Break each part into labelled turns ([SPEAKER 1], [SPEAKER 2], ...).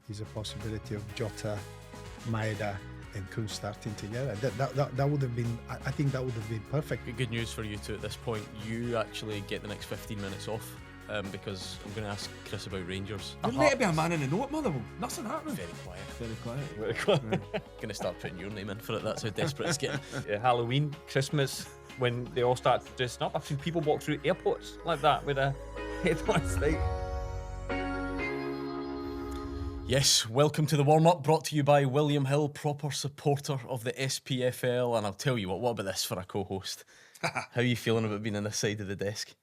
[SPEAKER 1] is a possibility of Jota, Maeda and Kun starting together. That would have been, I think that would have been perfect.
[SPEAKER 2] Good news for you two at this point. You actually get the next 15 minutes off because I'm going to ask Chris about Rangers.
[SPEAKER 3] You're meant to be a man in the know at Motherwell. Nothing happening.
[SPEAKER 2] Very quiet.
[SPEAKER 3] Very quiet.
[SPEAKER 2] Very quiet. Going to start putting your name in for it. That's how desperate it's getting.
[SPEAKER 4] Halloween, Christmas, when they all start dressing up. I've seen people walk through airports like that with a headlights like.
[SPEAKER 2] Yes, welcome to the warm-up, brought to you by William Hill, proper supporter of the SPFL. And I'll tell you what about this for a co-host? How are you feeling about being on this side of the desk?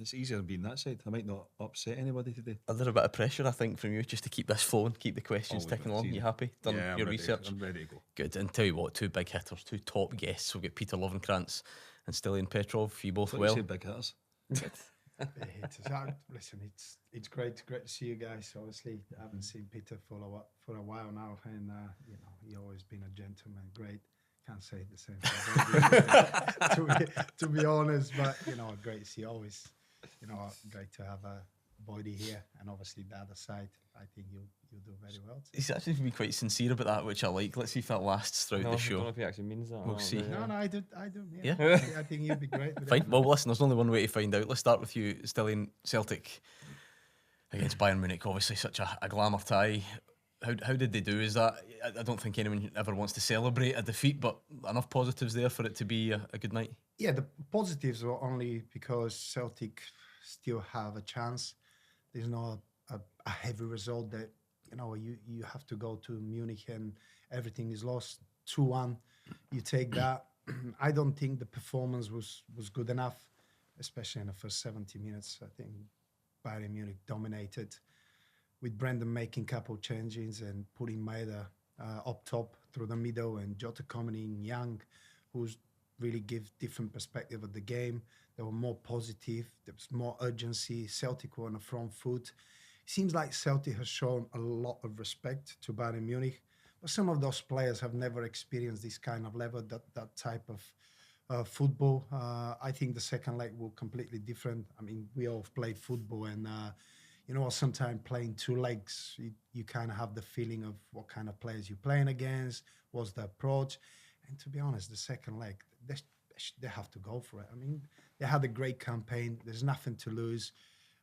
[SPEAKER 3] It's easier than being that side. I might not upset anybody today.
[SPEAKER 2] A little bit of pressure, I think, from you, just to keep this flowing, keep the questions ticking along. You happy? Done your research?
[SPEAKER 3] I'm ready to go.
[SPEAKER 2] Good. And tell you what, two big hitters, two top guests. We've got Peter Lovenkrands and Stiliyan and Petrov. You both well?
[SPEAKER 3] You say big hitters.
[SPEAKER 1] Listen, it's great to see you guys. Obviously, I haven't seen Peter for a while now, and he's always been a gentleman. Great, can't say the same thing, to be honest. But great to see. Always, great to have Boydie here, and obviously the other side. I think you'll do very well.
[SPEAKER 2] He's actually been quite sincere about that, which I like. Let's see if that lasts throughout the show.
[SPEAKER 4] I don't know if he actually means that.
[SPEAKER 2] We'll see.
[SPEAKER 1] No, I do.
[SPEAKER 2] Yeah?
[SPEAKER 1] I think you'll be great.
[SPEAKER 2] Fine. Well, listen, there's only one way to find out. Let's start with you, Stiliyan. Celtic against Bayern Munich, obviously such a glamour tie. How did they do? Is that, I don't think anyone ever wants to celebrate a defeat, but enough positives there for it to be a good night?
[SPEAKER 1] Yeah, the positives were only because Celtic still have a chance. There's not a heavy result that you have to go to Munich and everything is lost. 2-1, you take that. I don't think the performance was good enough, especially in the first 70 minutes. I think Bayern Munich dominated, with Brendan making a couple changes and putting Maeda up top through the middle, and Jota coming in young, who's really give different perspective of the game. They were more positive. There was more urgency. Celtic were on the front foot. It seems like Celtic has shown a lot of respect to Bayern Munich, but some of those players have never experienced this kind of level, that type of football. I think the second leg will completely different. I mean, we all have played football, and sometimes playing two legs, you kind of have the feeling of what kind of players you're playing against, what's the approach. And to be honest, the second leg, they have to go for it. I mean, they had a great campaign. There's nothing to lose.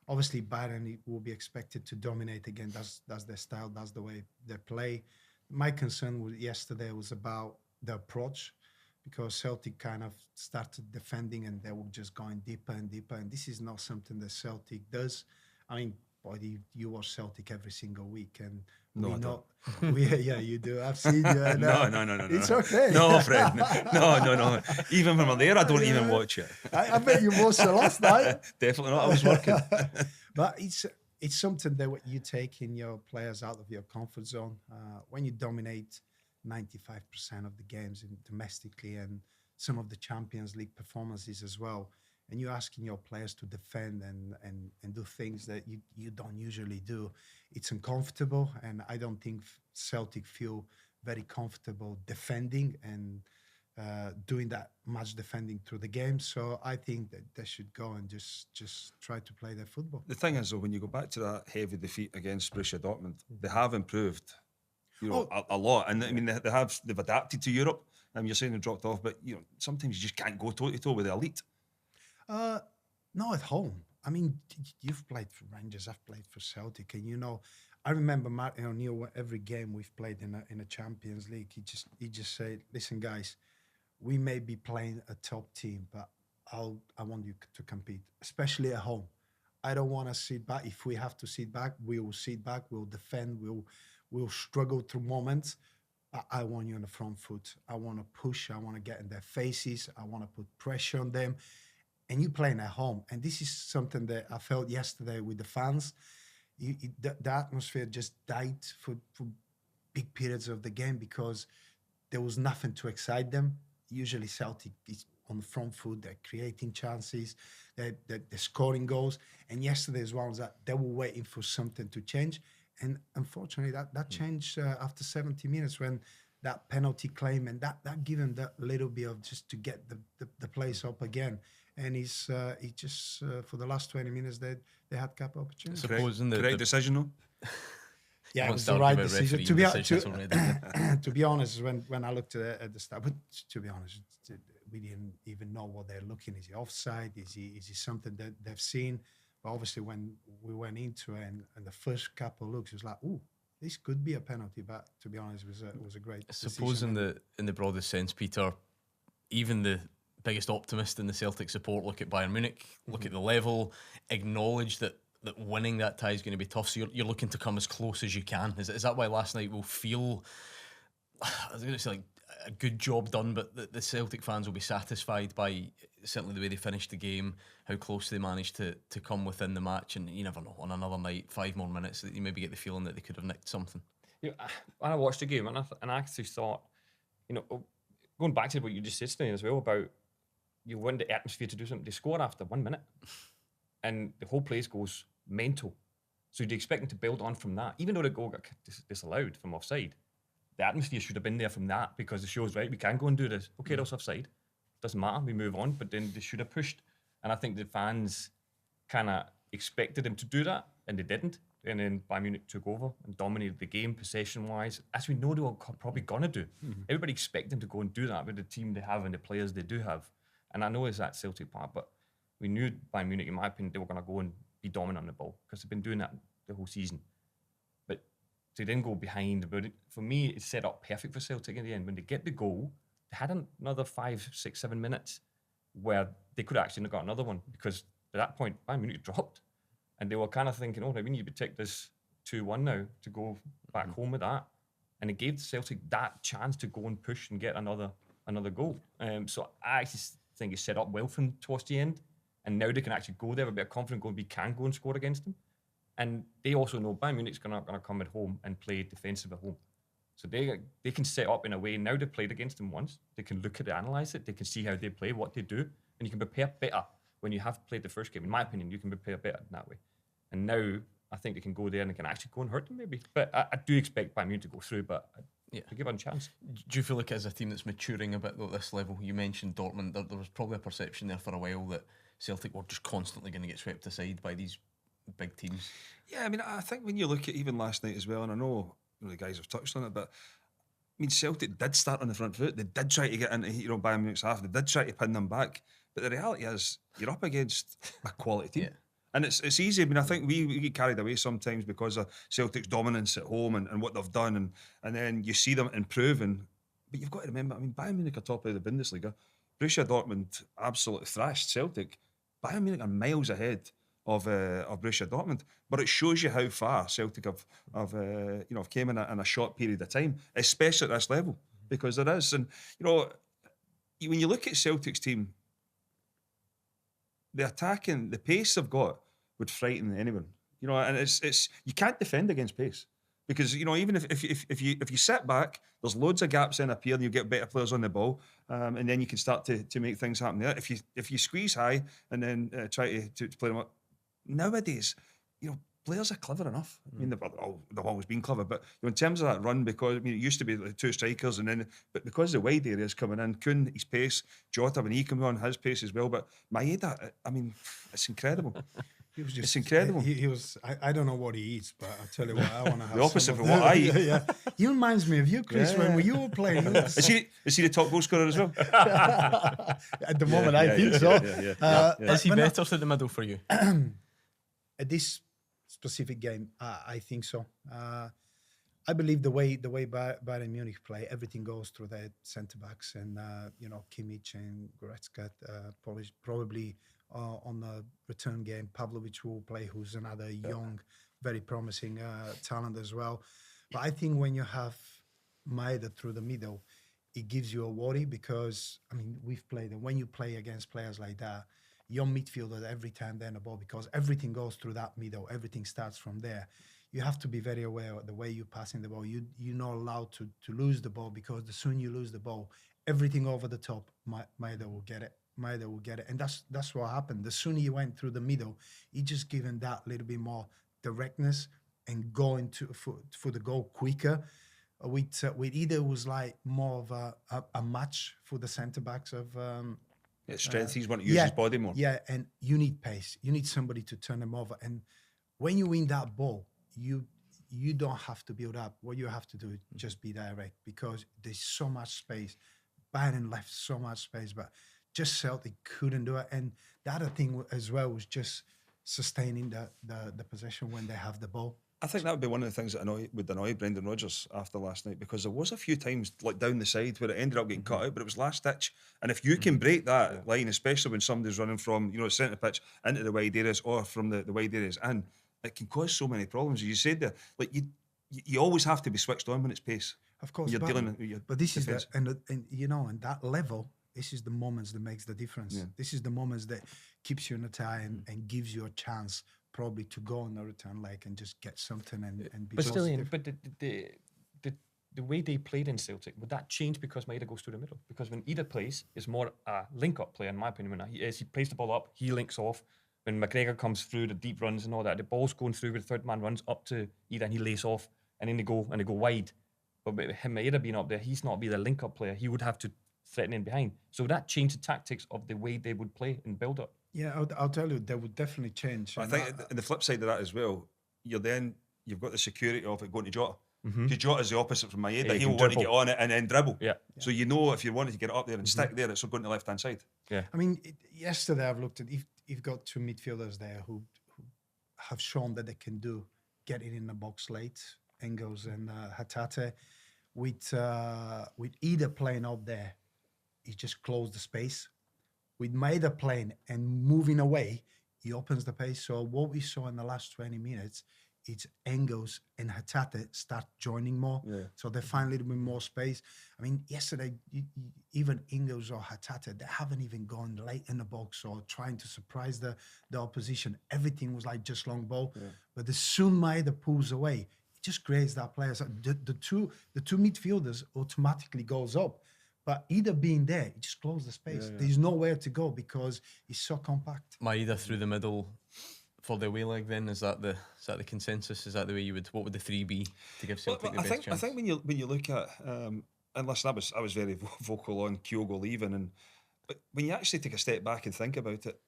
[SPEAKER 1] Obviously, Bayern will be expected to dominate again. That's their style. That's the way they play. My concern yesterday was about the approach, because Celtic kind of started defending and they were just going deeper and deeper. And this is not something that Celtic does. I mean, Boyd, you watch Celtic every single week, and yeah, you do. I've seen you.
[SPEAKER 3] No.
[SPEAKER 1] It's okay.
[SPEAKER 3] No, Fred. No. Even when I'm there, I don't even watch it.
[SPEAKER 1] I bet you watched it last night.
[SPEAKER 3] Definitely not. I was working.
[SPEAKER 1] But it's something that you take in your players out of your comfort zone. When you dominate 95% of the games domestically, and some of the Champions League performances as well, and you're asking your players to defend and do things that you don't usually do, it's uncomfortable. And I don't think Celtic feel very comfortable defending and doing that much defending through the game. So I think that they should go and just try to play their football.
[SPEAKER 3] The thing is, though, when you go back to that heavy defeat against Borussia Dortmund, they have improved a lot. And I mean, they've adapted to Europe. I mean, you're saying they dropped off, but sometimes you just can't go toe-to-toe with the elite.
[SPEAKER 1] No, at home. I mean, you've played for Rangers, I've played for Celtic, and I remember Martin O'Neill, every game we've played in a Champions League, he just said, listen guys, we may be playing a top team, but I want you to compete, especially at home. I don't want to sit back. If we have to sit back, we will sit back, we'll defend, we'll struggle through moments. I want you on the front foot. I want to push, I want to get in their faces, I want to put pressure on them. And you're playing at home. And this is something that I felt yesterday with the fans. The atmosphere just died for big periods of the game, because there was nothing to excite them. Usually Celtic is on the front foot, they're creating chances, they're scoring goals. And yesterday as well, was that they were waiting for something to change. And unfortunately, that changed after 70 minutes, when that penalty claim, and that gave them that little bit of just to get the place up again. And he just for the last 20 minutes they had a couple of opportunities.
[SPEAKER 3] Correct decision, though.
[SPEAKER 1] Yeah, it
[SPEAKER 2] Wants
[SPEAKER 1] was
[SPEAKER 2] to
[SPEAKER 1] the
[SPEAKER 2] argue
[SPEAKER 1] right
[SPEAKER 2] about
[SPEAKER 1] decision.
[SPEAKER 2] refereeing decisions already.
[SPEAKER 1] To be honest, when I looked at the stat, but to be honest, we didn't even know what they're looking. Is he offside? Is he something that they've seen? But obviously, when we went into it and the first couple of looks, it was like, ooh, this could be a penalty. But to be honest, it was a great.
[SPEAKER 2] I suppose in the broadest sense, Peter, even the biggest optimist in the Celtic support look at Bayern Munich, look at the level, acknowledge that winning that tie is going to be tough. So you're looking to come as close as you can. Is that why last night will feel, I was going to say, like a good job done, but the Celtic fans will be satisfied by certainly the way they finished the game, how close they managed to come within the match. And you never know, on another night, 5 more minutes, that you maybe get the feeling that they could have nicked something.
[SPEAKER 4] When I watched the game, and I actually thought, going back to what you just said to me as well about you want the atmosphere to do something. They score after 1 minute, and the whole place goes mental. So you'd expect them to build on from that, even though the goal got disallowed from offside. The atmosphere should have been there from that, because it shows, right, we can go and do this. Okay, that's offside. Doesn't matter, we move on. But then they should have pushed. And I think the fans kind of expected them to do that, and they didn't. And then Bayern Munich took over and dominated the game possession-wise, as we know they were probably going to do. Everybody expected them to go and do that with the team they have and the players they do have. And I know it's that Celtic part, but we knew Bayern Munich, in my opinion, they were going to go and be dominant on the ball, because they've been doing that the whole season. But they didn't go behind. But for me, it's set up perfect for Celtic in the end. When they get the goal, they had another 5, 6, 7 minutes where they could actually have got another one, because at that point, Bayern Munich dropped. And they were kind of thinking, oh, we need to take this 2-1 now to go back home with that. And it gave Celtic that chance to go and push and get another goal. So I actually think it's set up well for them towards the end. And now they can actually go there with a bit of confidence, we can go and score against them. And they also know Bayern Munich's going to come at home and play defensive at home. So they can set up in a way. Now they've played against them once. They can look at it, analyse it. They can see how they play, what they do. And you can prepare better when you have played the first game. In my opinion, you can prepare better in that way. And now I think they can go there and they can actually go and hurt them maybe. But I do expect Bayern Munich to go through, but to give them a chance.
[SPEAKER 2] Do you feel like as a team that's maturing a bit at this level, you mentioned Dortmund, there was probably a perception there for a while that Celtic were just constantly going to get swept aside by these big teams?
[SPEAKER 3] Yeah, I mean, I think when you look at even last night as well, and I know the guys have touched on it, but I mean, Celtic did start on the front foot. They did try to get into Bayern Munich's half. They did try to pin them back. But the reality is, you're up against a quality team.
[SPEAKER 2] Yeah.
[SPEAKER 3] And it's easy. I mean, I think we get carried away sometimes because of Celtic's dominance at home and what they've done. And then you see them improving. But you've got to remember, I mean, Bayern Munich are top of the Bundesliga. Borussia Dortmund absolutely thrashed Celtic. Bayern Munich are miles ahead of Borussia Dortmund. But it shows you how far Celtic have came in a short period of time, especially at this level. Because there is. And, when you look at Celtic's team, the pace they've got would frighten anyone. And it's you can't defend against pace, because even if you sit back, there's loads of gaps in appear, and you get better players on the ball, and then you can start to make things happen there. If you squeeze high and then try to play them up, nowadays, players are clever enough. I mean, they've always been clever, but in terms of that run, because it used to be like 2 strikers, but because the wide areas coming in, Kuhn, his pace, Jota, when he comes on, his pace as well. But Maeda, I mean, it's incredible. It's incredible.
[SPEAKER 1] He was. I don't know what he eats, but I tell you what, I want to have
[SPEAKER 3] the opposite
[SPEAKER 1] some
[SPEAKER 3] of what I eat.
[SPEAKER 1] Yeah. He reminds me of you, Chris, when you were playing.
[SPEAKER 3] Is he the top goal scorer as well?
[SPEAKER 1] At the moment, I think so.
[SPEAKER 2] Is he better through the middle for you?
[SPEAKER 1] At this specific game, I think so. I believe the way Bayern Munich play, everything goes through their centre backs, and Kimmich and Goretzka, probably on the return game, Pavlovic will play, who's another young, very promising talent as well. But I think when you have Maeda through the middle, it gives you a worry, because we've played, and when you play against players like that, your midfielders every time they're in the ball, because everything goes through that middle, everything starts from there. You have to be very aware of the way you're passing the ball. You're not allowed to lose the ball, because the sooner you lose the ball, everything over the top, Maeda will get it. And that's what happened. The sooner you went through the middle, he just given that little bit more directness and going for the goal quicker. With either was like more of a match for the centre backs of.
[SPEAKER 3] Strength. He's want to use his body more.
[SPEAKER 1] Yeah, and you need pace. You need somebody to turn them over. And when you win that ball, you you don't have to build up. What you have to do is just be direct, because there's so much space. Bayern left so much space, but just Celtic couldn't do it. And the other thing as well was just sustaining the possession when they have the ball.
[SPEAKER 3] I think that would be one of the things that would annoy Brendan Rodgers after last night, because there was a few times like down the side where it ended up getting cut out, but it was last ditch. And if you can break that line, especially when somebody's running from centre pitch into the wide areas or from the wide areas in, it can cause so many problems. As you said there, like you always have to be switched on when it's pace.
[SPEAKER 1] Of course,
[SPEAKER 3] you're dealing with your
[SPEAKER 1] but this
[SPEAKER 3] defense.
[SPEAKER 1] is and that level. This is the moments that makes the difference.
[SPEAKER 3] Yeah.
[SPEAKER 1] This is the moments that keeps you in a tie and gives you a chance probably to go on the return leg and just get something and be
[SPEAKER 4] But
[SPEAKER 1] positive.
[SPEAKER 4] the way they played in Celtic, would that change because Maeda goes through the middle? Because when Ida plays, it's more a link-up player, in my opinion. When he plays the ball up, he links off. When McGregor comes through the deep runs and all that, the ball's going through with the third man runs up to Ida and he lays off, and then they go wide. But with him, Maeda being up there, he's not be the link-up player. He would have to threaten in behind. So would that change the tactics of the way they would play in build-up?
[SPEAKER 1] Yeah, I'll tell you, that would definitely change.
[SPEAKER 3] But I think the flip side of that as well, you've got the security of it going to Jota.
[SPEAKER 4] Mm-hmm.
[SPEAKER 3] Because Jota's the opposite from Maeda.
[SPEAKER 4] Yeah, he
[SPEAKER 3] He'll
[SPEAKER 4] can
[SPEAKER 3] want to
[SPEAKER 4] dribble.
[SPEAKER 3] get on it and then dribble.
[SPEAKER 4] Yeah.
[SPEAKER 3] So if you wanted to get it up there and stick there, it's going to the left-hand side.
[SPEAKER 4] Yeah.
[SPEAKER 1] I mean, yesterday I've looked at, you've got two midfielders there who have shown that they can do getting in the box late, Engels and Hatate. With either playing up there, he just closed the space. With Maeda playing and moving away, he opens the pace. So what we saw in the last 20 minutes, it's Engels and Hatate start joining more. Yeah. So they find a little bit more space. I mean, yesterday, even Engels or Hatate, they haven't even gone late in the box or trying to surprise the opposition. Everything was like just long ball. Yeah. But as soon Maeda pulls away, it just creates that player. So the two midfielders automatically goes up. But either being there, it just closes the space. Yeah, yeah. There's nowhere to go because it's so compact.
[SPEAKER 2] Maeda through the middle for the away leg. Then is that the consensus? Is that the way you would? What would the 3 be to give Celtic the best chance?
[SPEAKER 3] I think when you look at and listen, I was very vocal on Kyogo leaving, but when you actually take a step back and think about it,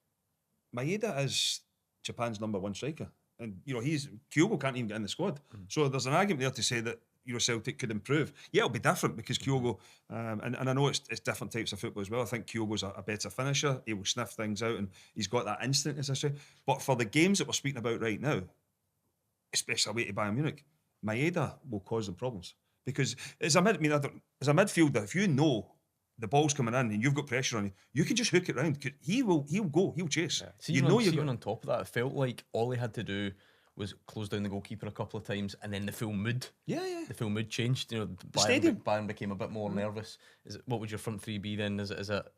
[SPEAKER 3] Maeda is Japan's #1 striker, and Kyogo can't even get in the squad. So there's an argument there to say that Celtic could improve. Yeah, it'll be different because Kyogo, and I know it's different types of football as well. I think Kyogo's a better finisher. He will sniff things out and he's got that instinct, as I say. But for the games that we're speaking about right now, especially away to Bayern Munich, Maeda will cause them problems. Because as a midfielder, if you know the ball's coming in and you've got pressure on you, you can just hook it round. He'll chase.
[SPEAKER 2] Yeah. So even on top of that, it felt like all he had to do was close down the goalkeeper a couple of times, and then the full mood.
[SPEAKER 3] Yeah.
[SPEAKER 2] The full mood changed. Bayern became a bit more nervous. What would your front 3 be then? Is it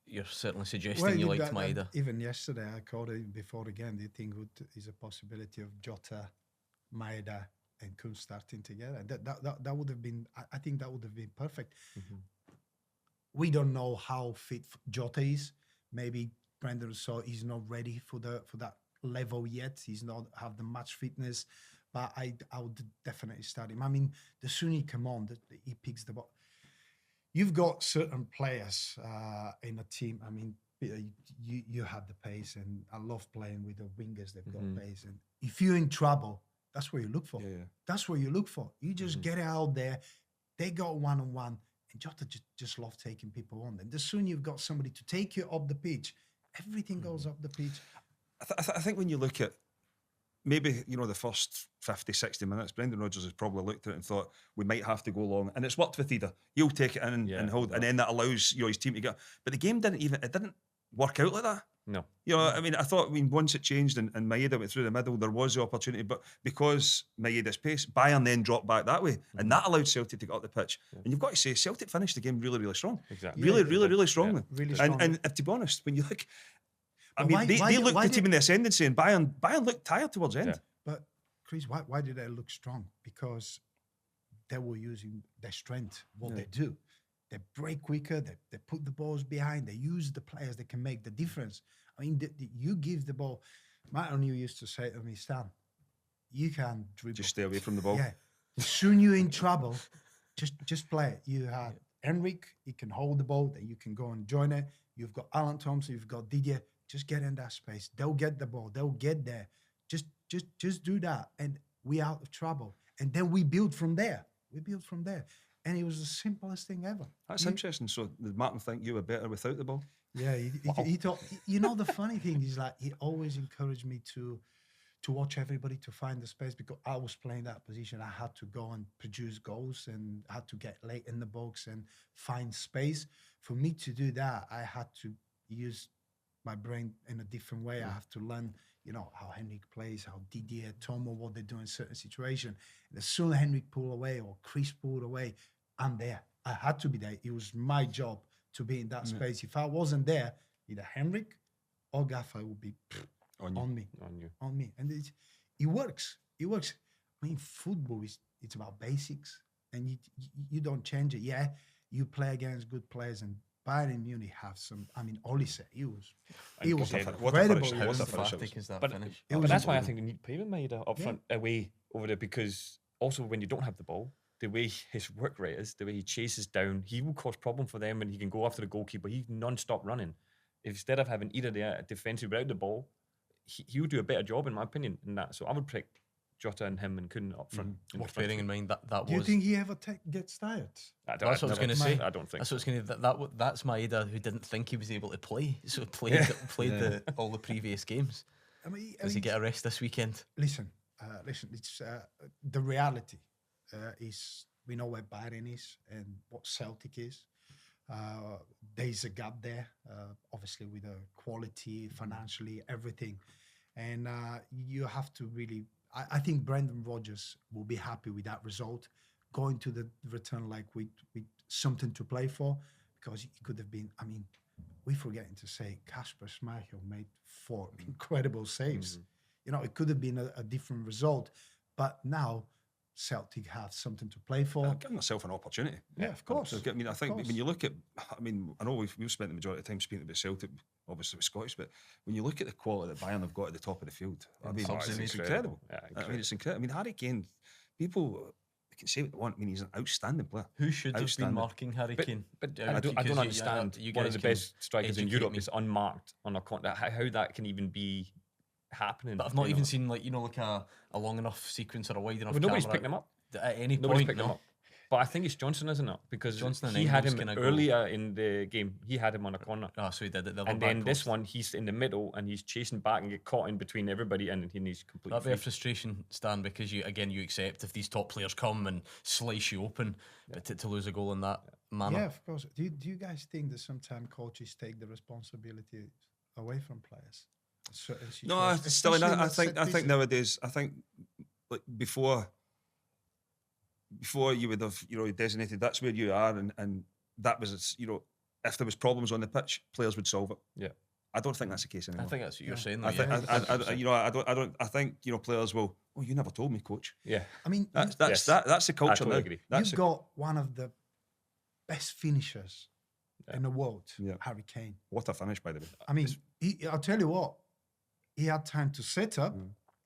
[SPEAKER 2] you're certainly suggesting you liked Maeda?
[SPEAKER 1] Even yesterday, I called it before the game. Do you think is a possibility of Jota, Maeda, and Kun starting together? That would have been. I think that would have been perfect. Mm-hmm. We don't know how fit Jota is. Maybe Brendan saw he's not ready for that level yet. He's not have the match fitness, but I would definitely start him. I mean, the sooner he come on, he picks the ball. You've got certain players in a team. I mean, you have the pace, and I love playing with the wingers. They've got pace, and if you're in trouble, that's what you look for. Yeah. That's what you look for. You just get it out there. They got one-on-one, and Jota just love taking people on. And the sooner you've got somebody to take you up the pitch, everything goes up the pitch.
[SPEAKER 3] I think when you look at maybe, the first 50, 60 minutes, Brendan Rodgers has probably looked at it and thought, we might have to go long. And it's worked with Ida. He'll take it in and hold, and then that allows his team to get. But the game didn't work out like that.
[SPEAKER 4] No.
[SPEAKER 3] I thought once it changed and Maeda went through the middle, there was the opportunity. But because Maeda's pace, Bayern then dropped back that way. And that allowed Celtic to get up the pitch. Yeah. And you've got to say, Celtic finished the game really, really strong.
[SPEAKER 4] Exactly.
[SPEAKER 3] Really strongly.
[SPEAKER 1] Yeah. Really strong.
[SPEAKER 3] And to be honest, when you look... they looked the team in the ascendancy, and Bayern looked tired towards the end.
[SPEAKER 1] Yeah. But Chris, why did they look strong? Because they were using their strength. What they do, they break quicker. They put the balls behind. They use the players that can make the difference. I mean, you give the ball. Matt O'Neill used to say to me, Stan, you can dribble.
[SPEAKER 3] Just stay away from the ball.
[SPEAKER 1] Yeah. Soon you're in trouble. Just play it. You have Henrik. He can hold the ball. That you can go and join it. You've got Alan Thompson. You've got Didier. Just get in that space. They'll get the ball. They'll get there. Just do that. And we out of trouble. And then we build from there. And it was the simplest thing ever.
[SPEAKER 3] That's interesting. So did Martin think you were better without the ball?
[SPEAKER 1] Yeah, he thought, the funny thing is like, he always encouraged me to watch everybody, to find the space, because I was playing that position. I had to go and produce goals and had to get late in the box and find space. For me to do that, I had to use my brain in a different way. I have to learn, how Henrik plays, how Didier, Tomo, what they do in certain situations. And as soon as Henrik pulled away or Kris pulled away, I'm there. I had to be there. It was my job to be in that space. If I wasn't there, either Henrik or Gaffer would be on me. And it works. I mean, football it's about basics, and you don't change it. Yeah, you play against good players, and Bayern Munich have some. I mean, Olise, he was incredible.
[SPEAKER 2] How emphatic is that finish?
[SPEAKER 4] But that's why I think they need David Maeda up front, away over there, because also when you don't have the ball, the way his work rate is, the way he chases down, he will cause problem for them, and he can go after the goalkeeper. He's non-stop running. Instead of having either the defensive without the ball, he would do a better job, in my opinion, in that. So I would pick Jota and him and Kuhn up front.
[SPEAKER 2] Bearing in mind that was.
[SPEAKER 1] Do you think he ever gets tired?
[SPEAKER 2] That's what I was going to say.
[SPEAKER 4] I don't think.
[SPEAKER 2] That's what I was going to. That's Maeda, who didn't think he was able to play, so played all the previous games. Does he get a rest this weekend?
[SPEAKER 1] Listen. It's the reality is, we know where Bayern is and what Celtic is. There's a gap there, obviously, with the quality, financially, everything. And you have to really, I think Brendan Rodgers will be happy with that result, going to the return like with something to play for, because he could have been, we're forgetting to say Kasper Schmeichel made 4 incredible saves. It could have been a different result, but now Celtic have something to play for.
[SPEAKER 3] Giving myself an opportunity.
[SPEAKER 1] Yeah, of course.
[SPEAKER 3] So, I think when you look at, I know we've spent the majority of the time speaking about Celtic, obviously with Scottish, but when you look at the quality that Bayern have got at the top of the field, it's incredible. Yeah, it's incredible. Harry Kane, people can say what they want. He's an outstanding player.
[SPEAKER 2] Who should have been marking Harry Kane?
[SPEAKER 4] But I don't understand. One of the best strikers in Europe is unmarked on a continent. How that can even be happening.
[SPEAKER 2] But I've not even seen like a long enough sequence or a wide enough.
[SPEAKER 4] But nobody's picked him up
[SPEAKER 2] at any
[SPEAKER 4] nobody's
[SPEAKER 2] point.
[SPEAKER 4] Picked him up. But I think it's Johnson, isn't it? Because
[SPEAKER 2] Johnson
[SPEAKER 4] he had him earlier in the game. He had him on a corner.
[SPEAKER 2] Oh, so he did it.
[SPEAKER 4] And then this one, he's in the middle and he's chasing back and get caught in between everybody, and he's completely.
[SPEAKER 2] That'd be a frustration, Stan, because you accept if these top players come and slice you open, but to lose a goal in that manner.
[SPEAKER 1] Yeah, of course. Do you guys think that sometimes coaches take the responsibility away from players?
[SPEAKER 3] No, I think nowadays, like before you would have designated that's where you are, and that was if there was problems on the pitch, players would solve it.
[SPEAKER 4] Yeah,
[SPEAKER 3] I don't think that's the case anymore.
[SPEAKER 2] I think that's what you're saying.
[SPEAKER 3] I think players will. Oh, you never told me, coach.
[SPEAKER 4] Yeah,
[SPEAKER 3] that's the culture now.
[SPEAKER 4] Agree.
[SPEAKER 1] You've got one of the best finishers in the world, Harry Kane.
[SPEAKER 3] What a finish, by the way.
[SPEAKER 1] I'll tell you what. He had time to set up.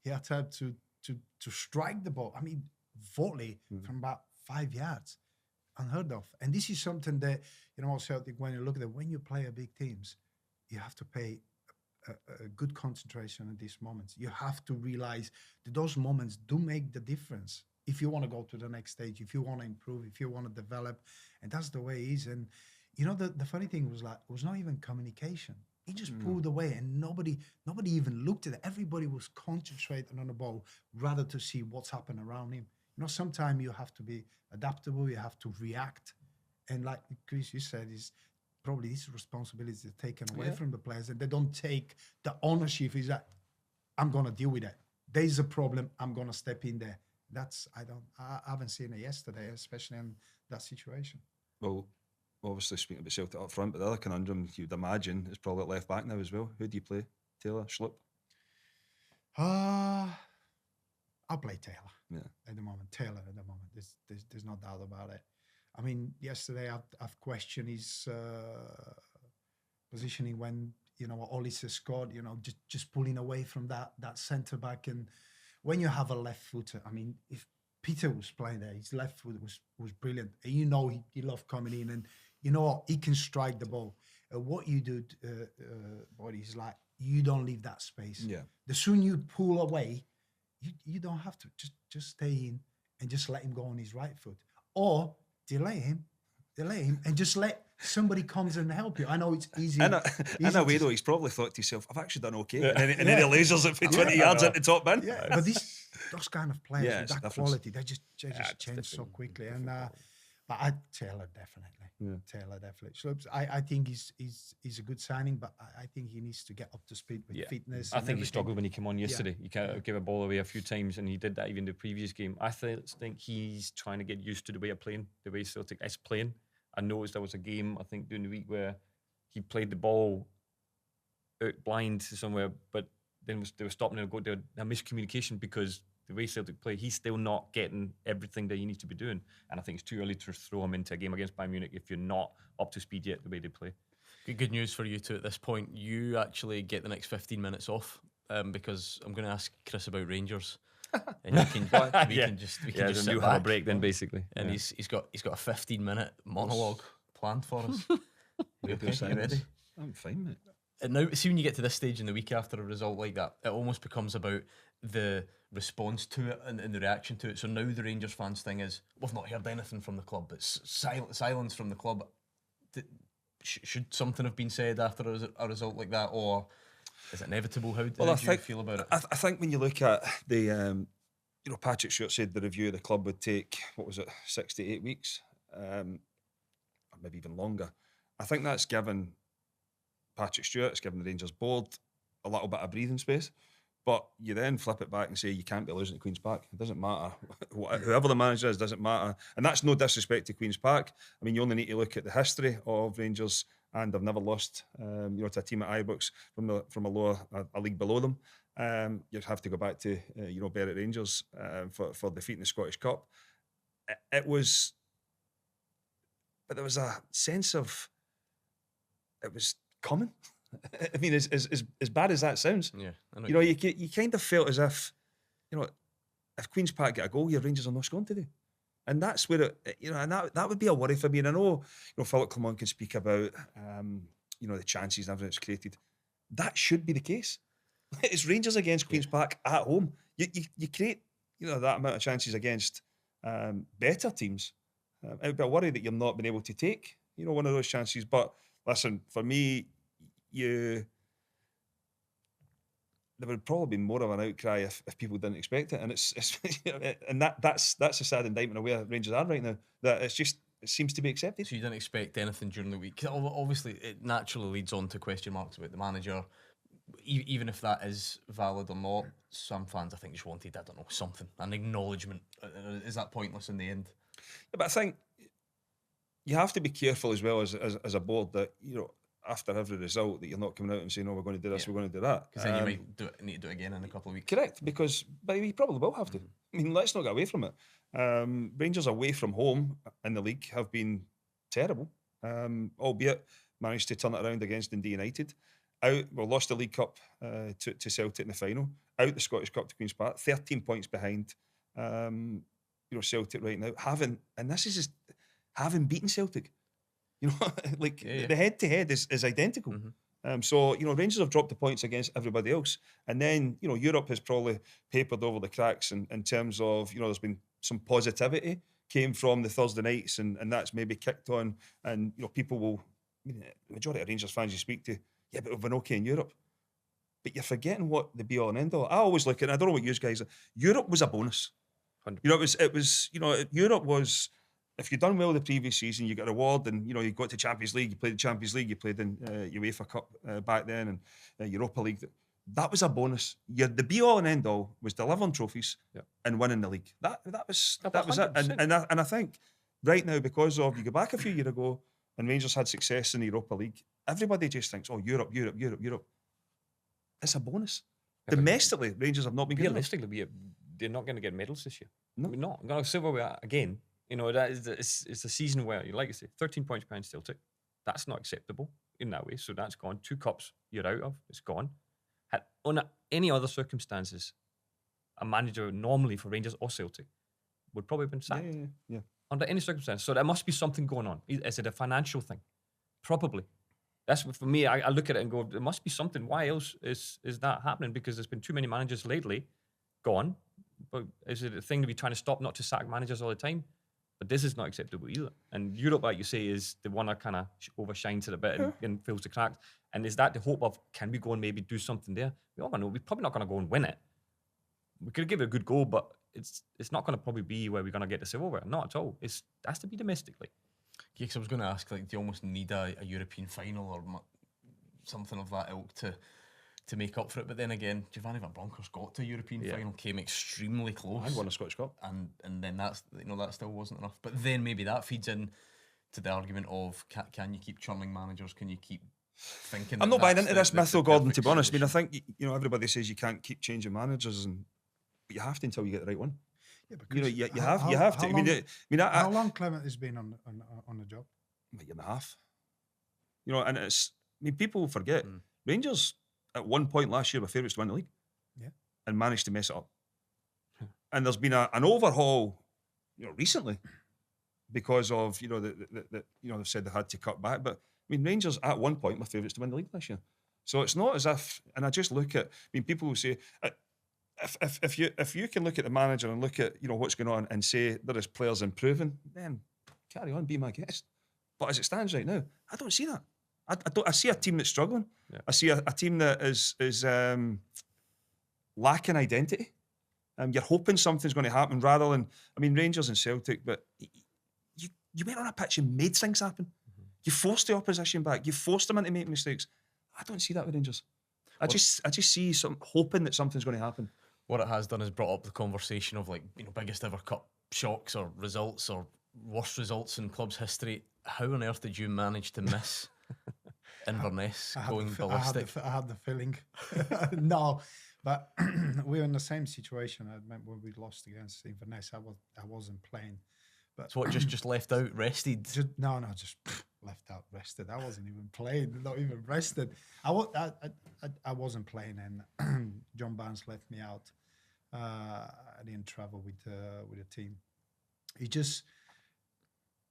[SPEAKER 1] He had time to strike the ball. Volley from about 5 yards, unheard of. And this is something that Celtic, when you look at it, when you play a big teams, you have to pay a good concentration at these moments. You have to realize that those moments do make the difference. If you want to go to the next stage, if you want to improve, if you want to develop, and that's the way it is. And the funny thing was, like, it was not even communication. He just pulled away, and nobody even looked at it. Everybody was concentrating on the ball rather to see what's happening around him. Sometimes you have to be adaptable. You have to react, and like Kris, you said, is probably this responsibility is taken away from the players, and they don't take the ownership. Is that I'm gonna deal with it. There's a problem. I'm gonna step in there. I haven't seen it yesterday, especially in that situation.
[SPEAKER 3] Well, obviously speaking about Celtic up front, but the other conundrum you'd imagine is probably at left back now as well. Who do you play? Taylor, Schlupp?
[SPEAKER 1] I'll play Taylor.
[SPEAKER 3] Yeah.
[SPEAKER 1] At the moment, there's no doubt about it. Yesterday I've questioned his positioning when Olise scored. Just pulling away from that centre back, and when you have a left footer, if Peter was playing there, his left foot was brilliant. And he loved coming in, and he can strike the ball. What you do, Boyd, is like you don't leave that space.
[SPEAKER 3] Yeah.
[SPEAKER 1] The sooner you pull away, you don't have to just stay in and just let him go on his right foot, or delay him, and just let somebody comes and help you. I know it's easy.
[SPEAKER 3] In a way, though, he's probably thought to himself, I've actually done okay. And then he lasers it for 20 yards at the top bin.
[SPEAKER 1] Yeah, but those kind of players
[SPEAKER 3] Yeah,
[SPEAKER 1] with
[SPEAKER 3] it's
[SPEAKER 1] that
[SPEAKER 3] different.
[SPEAKER 1] quality, they just change so quickly. And but Taylor definitely. So I think he's a good signing, but I think he needs to get up to speed with fitness.
[SPEAKER 4] I
[SPEAKER 1] and
[SPEAKER 4] think he
[SPEAKER 1] everything.
[SPEAKER 4] struggled when he came on yesterday. He kind of gave a ball away a few times, and he did that even the previous game. I think he's trying to get used to the way of playing, the way Celtic is playing. I noticed there was a game, I think, during the week where he played the ball out blind somewhere, but then they were stopping and go to a miscommunication because the way Celtic play, he's still not getting everything that he needs to be doing. And I think it's too early to throw him into a game against Bayern Munich if you're not up to speed yet the way they play.
[SPEAKER 2] Good news for you two at this point. You actually get the next 15 minutes off because I'm going to ask Chris about Rangers. And we can just
[SPEAKER 4] There's a new
[SPEAKER 2] sit
[SPEAKER 4] have a
[SPEAKER 2] back.
[SPEAKER 4] break then, basically.
[SPEAKER 2] And
[SPEAKER 4] Yeah.
[SPEAKER 2] he's got a 15-minute monologue planned for us. You okay?
[SPEAKER 3] Silence.
[SPEAKER 2] You ready?
[SPEAKER 3] I'm fine, mate.
[SPEAKER 2] And now, see, when you get to this stage in the week after a result like that, it almost becomes about the response to it and the reaction to it. So now the Rangers fans thing is, we've not heard anything from the club. It's silence from the club. Should something have been said after a result like that, or is it inevitable? How do you feel about it?
[SPEAKER 3] I think when you look at the, Patrick Stewart said the review of the club would take, 6 to 8 weeks, or maybe even longer. I think that's given Patrick Stewart, it's given the Rangers board a little bit of breathing space. But you then flip it back and say you can't be losing at Queen's Park. It doesn't matter. Whoever the manager is, doesn't matter. And that's no disrespect to Queen's Park. I mean, you only need to look at the history of Rangers, and they've never lost, to a team at Ibrox from a league below them. You have to go back to, Berwick Rangers for defeating the Scottish Cup. But there was a sense of it was coming. I mean, as bad as that sounds,
[SPEAKER 2] Yeah, I know
[SPEAKER 3] you kind of felt as if, if Queen's Park get a goal, your Rangers are not scoring today, and that's where and that would be a worry for me. And I know, Philip Clement can speak about, the chances and everything that's created. That should be the case. It's Rangers against Queen's Park at home. You create, that amount of chances against better teams. It would be a worry that you're not been able to take, one of those chances. But listen, for me, there would probably be more of an outcry if people didn't expect it, and it's and that's a sad indictment of where Rangers are right now. That it seems to be accepted.
[SPEAKER 2] So you didn't expect anything during the week. Obviously, it naturally leads on to question marks about the manager, even if that is valid or not. Some fans, I think, just wanted, I don't know, something, an acknowledgement. Is that pointless in the end?
[SPEAKER 3] Yeah, but I think you have to be careful as well as a board that after every result that you're not coming out and saying, "Oh, we're going to do this, we're going to do that."
[SPEAKER 2] Because then you might need to do it again in a couple of weeks.
[SPEAKER 3] Correct, because you probably will have to. I mean, let's not get away from it. Rangers away from home in the league have been terrible, albeit managed to turn it around against Dundee United. Lost the League Cup to Celtic in the final. Out the Scottish Cup to Queen's Park, 13 points behind. Celtic right now, having beaten Celtic. The head-to-head is identical. So, Rangers have dropped the points against everybody else. And then, Europe has probably papered over the cracks in terms of, there's been some positivity came from the Thursday nights and that's maybe kicked on. And, people will, the majority of Rangers fans you speak to, yeah, but we've been okay in Europe. But you're forgetting what the be-all and end-all. I always look at, I don't know what you guys are, Europe was a bonus.
[SPEAKER 4] 100%.
[SPEAKER 3] It was, Europe was, if you'd done well the previous season, you got a reward, and you got to Champions League, you played the Champions League, you played in UEFA Cup back then, and Europa League. That was a bonus. The be all and end all was delivering trophies and winning the league. That was it. And I think right now, because of you go back a few years ago and Rangers had success in the Europa League, everybody just thinks, oh, Europe. It's a bonus. Domestically, Rangers have not been good enough.
[SPEAKER 4] Realistically, they're not going to get medals this year.
[SPEAKER 3] No.
[SPEAKER 4] We're not. Going to silverware again. That is it's a season where, like I say, 13 points behind Celtic. That's not acceptable in that way. So that's gone. 2 cups you're out of. It's gone. Under any other circumstances, a manager normally for Rangers or Celtic would probably have been sacked.
[SPEAKER 3] Yeah.
[SPEAKER 4] Under any circumstance. So there must be something going on. Is it a financial thing? Probably. That's for me. I look at it and go, there must be something. Why else is that happening? Because there's been too many managers lately gone. but is it a thing to be trying to stop not to sack managers all the time? But this is not acceptable either. And Europe, like you say, is the one that kind of overshines it a bit and fills the cracks. And is that the hope of, can we go and maybe do something there? We all know we're probably not going to go and win it. We could give it a good go, but it's not going to probably be where we're going to get the silverware. Not at all. It has to be domestically.
[SPEAKER 2] Yeah, because I was going to ask, like, do you almost need a European final or something of that ilk to make up for it? But then again, Giovanni Van Bronckhorst got to a European final, came extremely close,
[SPEAKER 3] and won a Scottish Cup,
[SPEAKER 2] and then that still wasn't enough. But then maybe that feeds in to the argument of can you keep churning managers? Can you keep thinking?
[SPEAKER 3] I'm not buying into this myth, though, Gordon. To be honest, I mean, I think everybody says you can't keep changing managers, but you have to until you get the right one.
[SPEAKER 1] Yeah, but
[SPEAKER 3] you have to.
[SPEAKER 1] How long Clement has been on the job?
[SPEAKER 3] A year and a half. And it's. I mean, people forget Rangers at one point last year were favourites to win the league, and managed to mess it up. And there's been an overhaul, recently, because of they've said they had to cut back. But I mean, Rangers at one point were favourites to win the league this year. So it's not as if. And I just look at. I mean, people will say. If you can look at the manager and look at what's going on and say there is players improving, then carry on, be my guest. But as it stands right now, I don't see that. I see a team that's struggling. Yeah. I see a team that is lacking identity. You're hoping something's going to happen rather than, I mean, Rangers and Celtic, but you went on a pitch and made things happen. Mm-hmm. You forced the opposition back. You forced them into making mistakes. I don't see that with Rangers. I just see hoping that something's going to happen.
[SPEAKER 2] What it has done is brought up the conversation of biggest ever cup shocks or results or worst results in club's history. How on earth did you manage to miss Inverness going ballistic?
[SPEAKER 1] I had the feeling. No, but we were in the same situation. I remember when we lost against Inverness. I wasn't playing. But
[SPEAKER 2] so what, just left out, rested?
[SPEAKER 1] Just left out, rested. I wasn't even playing, not even rested. I wasn't playing, and John Barnes left me out. I didn't travel with the team. It just,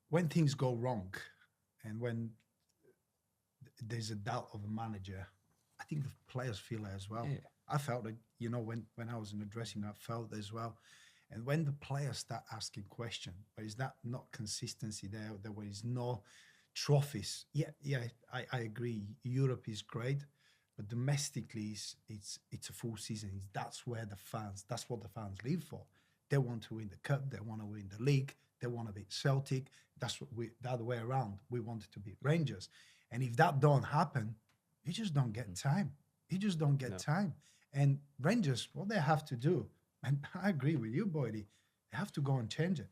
[SPEAKER 1] when things go wrong, and when there's a doubt of a manager, I think the players feel it as well. Yeah. I felt it, when I was in the dressing room, I felt it as well. And when the players start asking questions, but is that not consistency there? There is no trophies. Yeah, I agree. Europe is great, but domestically, it's a full season. That's what the fans live for. They want to win the cup. They want to win the league. They want to beat Celtic. That's the other way around. We wanted to beat Rangers. And if that don't happen, you just don't get time. You just don't get time. And Rangers, what they have to do, and I agree with you, Boydie, they have to go and change it.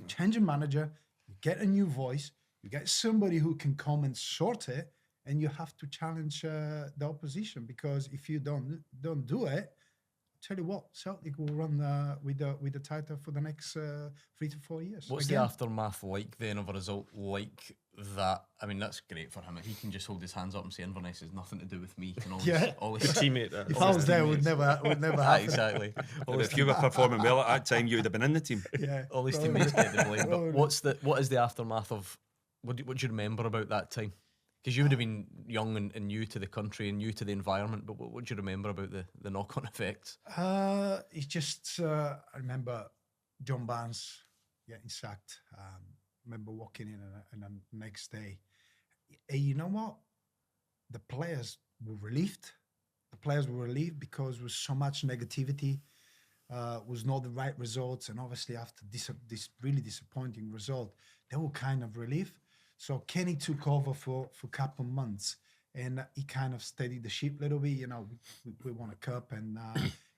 [SPEAKER 1] Change a manager, you get a new voice, you get somebody who can come and sort it, and you have to challenge the opposition, because if you don't do it, tell you what, Celtic will run with the title for the next 3 to 4 years.
[SPEAKER 2] What's the aftermath like then of a result like that? I mean, that's great for him. He can just hold his hands up and say Inverness has nothing to do with me. Can always
[SPEAKER 4] teammate.
[SPEAKER 1] If I was there, it would never happen.
[SPEAKER 2] Exactly.
[SPEAKER 3] If you were performing well at that time, you would have been in the team.
[SPEAKER 1] Yeah.
[SPEAKER 2] All his teammates get the blame. But what is the aftermath of? What do you remember about that time? Because you would have been young and new to the country and new to the environment, but what do you remember about the knock-on effects?
[SPEAKER 1] It's just, I remember John Barnes getting sacked. I remember walking in the next day. And you know what? The players were relieved. Because there was so much negativity, was not the right results. And obviously after this really disappointing result, they were kind of relieved. So Kenny took over for a couple of months, and he kind of steadied the ship a little bit. We won a cup, and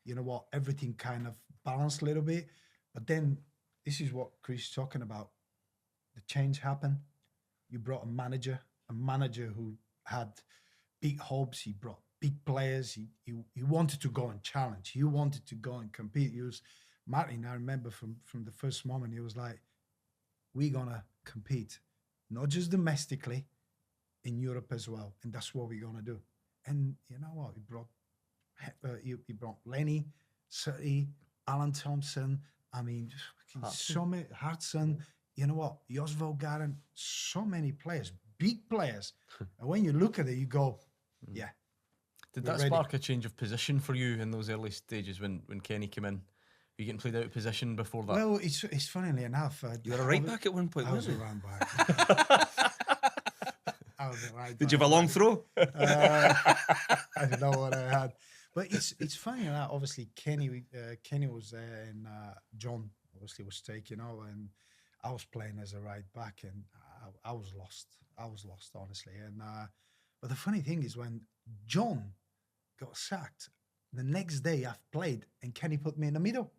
[SPEAKER 1] you know what, everything kind of balanced a little bit. But then this is what Chris is talking about. The change happened. You brought a manager who had big hopes. He brought big players. He wanted to go and challenge. He wanted to go and compete. He was Martin. I remember from the first moment, he was like, "We're gonna compete." Not just domestically, in Europe as well, and that's what we're gonna do. And you know what? He brought Lenny, Sutty, Alan Thompson. I mean, so many Hartson. You know what? Josvo Garen. So many players, big players. And when you look at it, you go, "Yeah."
[SPEAKER 2] Did that spark a change of position for you in those early stages when Kenny came in? you getting played out of position before that?
[SPEAKER 1] Well, it's funnily enough.
[SPEAKER 3] You were a right back at one point,
[SPEAKER 1] I was a
[SPEAKER 3] weren't you?
[SPEAKER 1] right back. I was a right
[SPEAKER 3] Did you
[SPEAKER 1] back.
[SPEAKER 3] have a long throw?
[SPEAKER 1] I don't know what I had, but it's funny enough. Obviously, Kenny was there, and John obviously was taking over, and I was playing as a right back, and I was lost. I was lost, honestly. And but the funny thing is, when John got sacked, the next day I've played, and Kenny put me in the middle,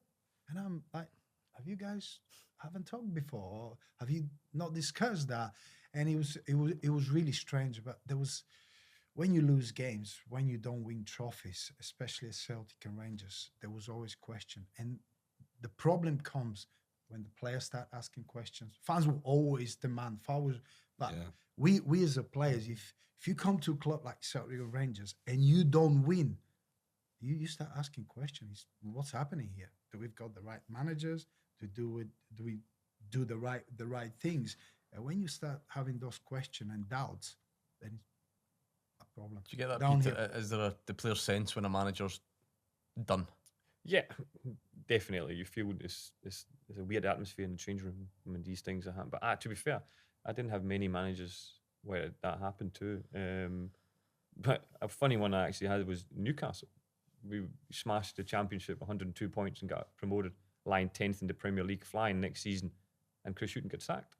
[SPEAKER 1] and I'm like, have you guys haven't talked before, or have you not discussed that? And it was really strange. But there was, when you lose games, when you don't win trophies, especially at Celtic and Rangers, there was always question. And the problem comes when the players start asking questions. Fans will always demand fouls, but we as a players, if you come to a club like Celtic and Rangers and you don't win, you start asking questions. What's happening here? Do we've got the right managers? Do we do the right things? And when you start having those questions and doubts, then it's a problem.
[SPEAKER 2] Do you get that,
[SPEAKER 1] Downhill.
[SPEAKER 2] Peter? Is there the player sense when a manager's done?
[SPEAKER 4] Yeah, definitely. You feel there's a weird atmosphere in the change room when these things are happening. But to be fair, I didn't have many managers where that happened to. But a funny one I actually had was Newcastle. We smashed the Championship, 102 points, and got promoted, lying 10th in the Premier League, flying next season, and Chris Hughton got sacked.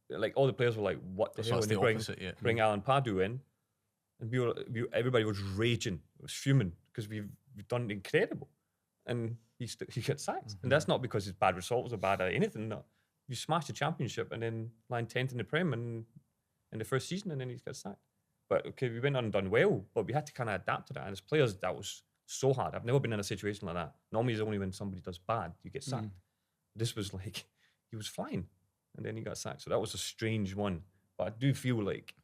[SPEAKER 4] Like, all the players were like, "What the
[SPEAKER 2] So
[SPEAKER 4] hell?"
[SPEAKER 2] it's
[SPEAKER 4] And
[SPEAKER 2] the
[SPEAKER 4] they
[SPEAKER 2] opposite,
[SPEAKER 4] bring Alan Pardew in, and everybody was raging, was fuming because we've done incredible, and he got sacked. And that's not because his bad results or bad at anything. No, you smashed the Championship and then lying 10th in the Prem and in the first season, and then he got sacked. But okay, we went on and done well, but we had to kind of adapt to that. And as players, that was so hard. I've never been in a situation like that. Normally, it's only when somebody does bad you get sacked. This was like, he was flying, and then he got sacked. So that was a strange one. But I do feel like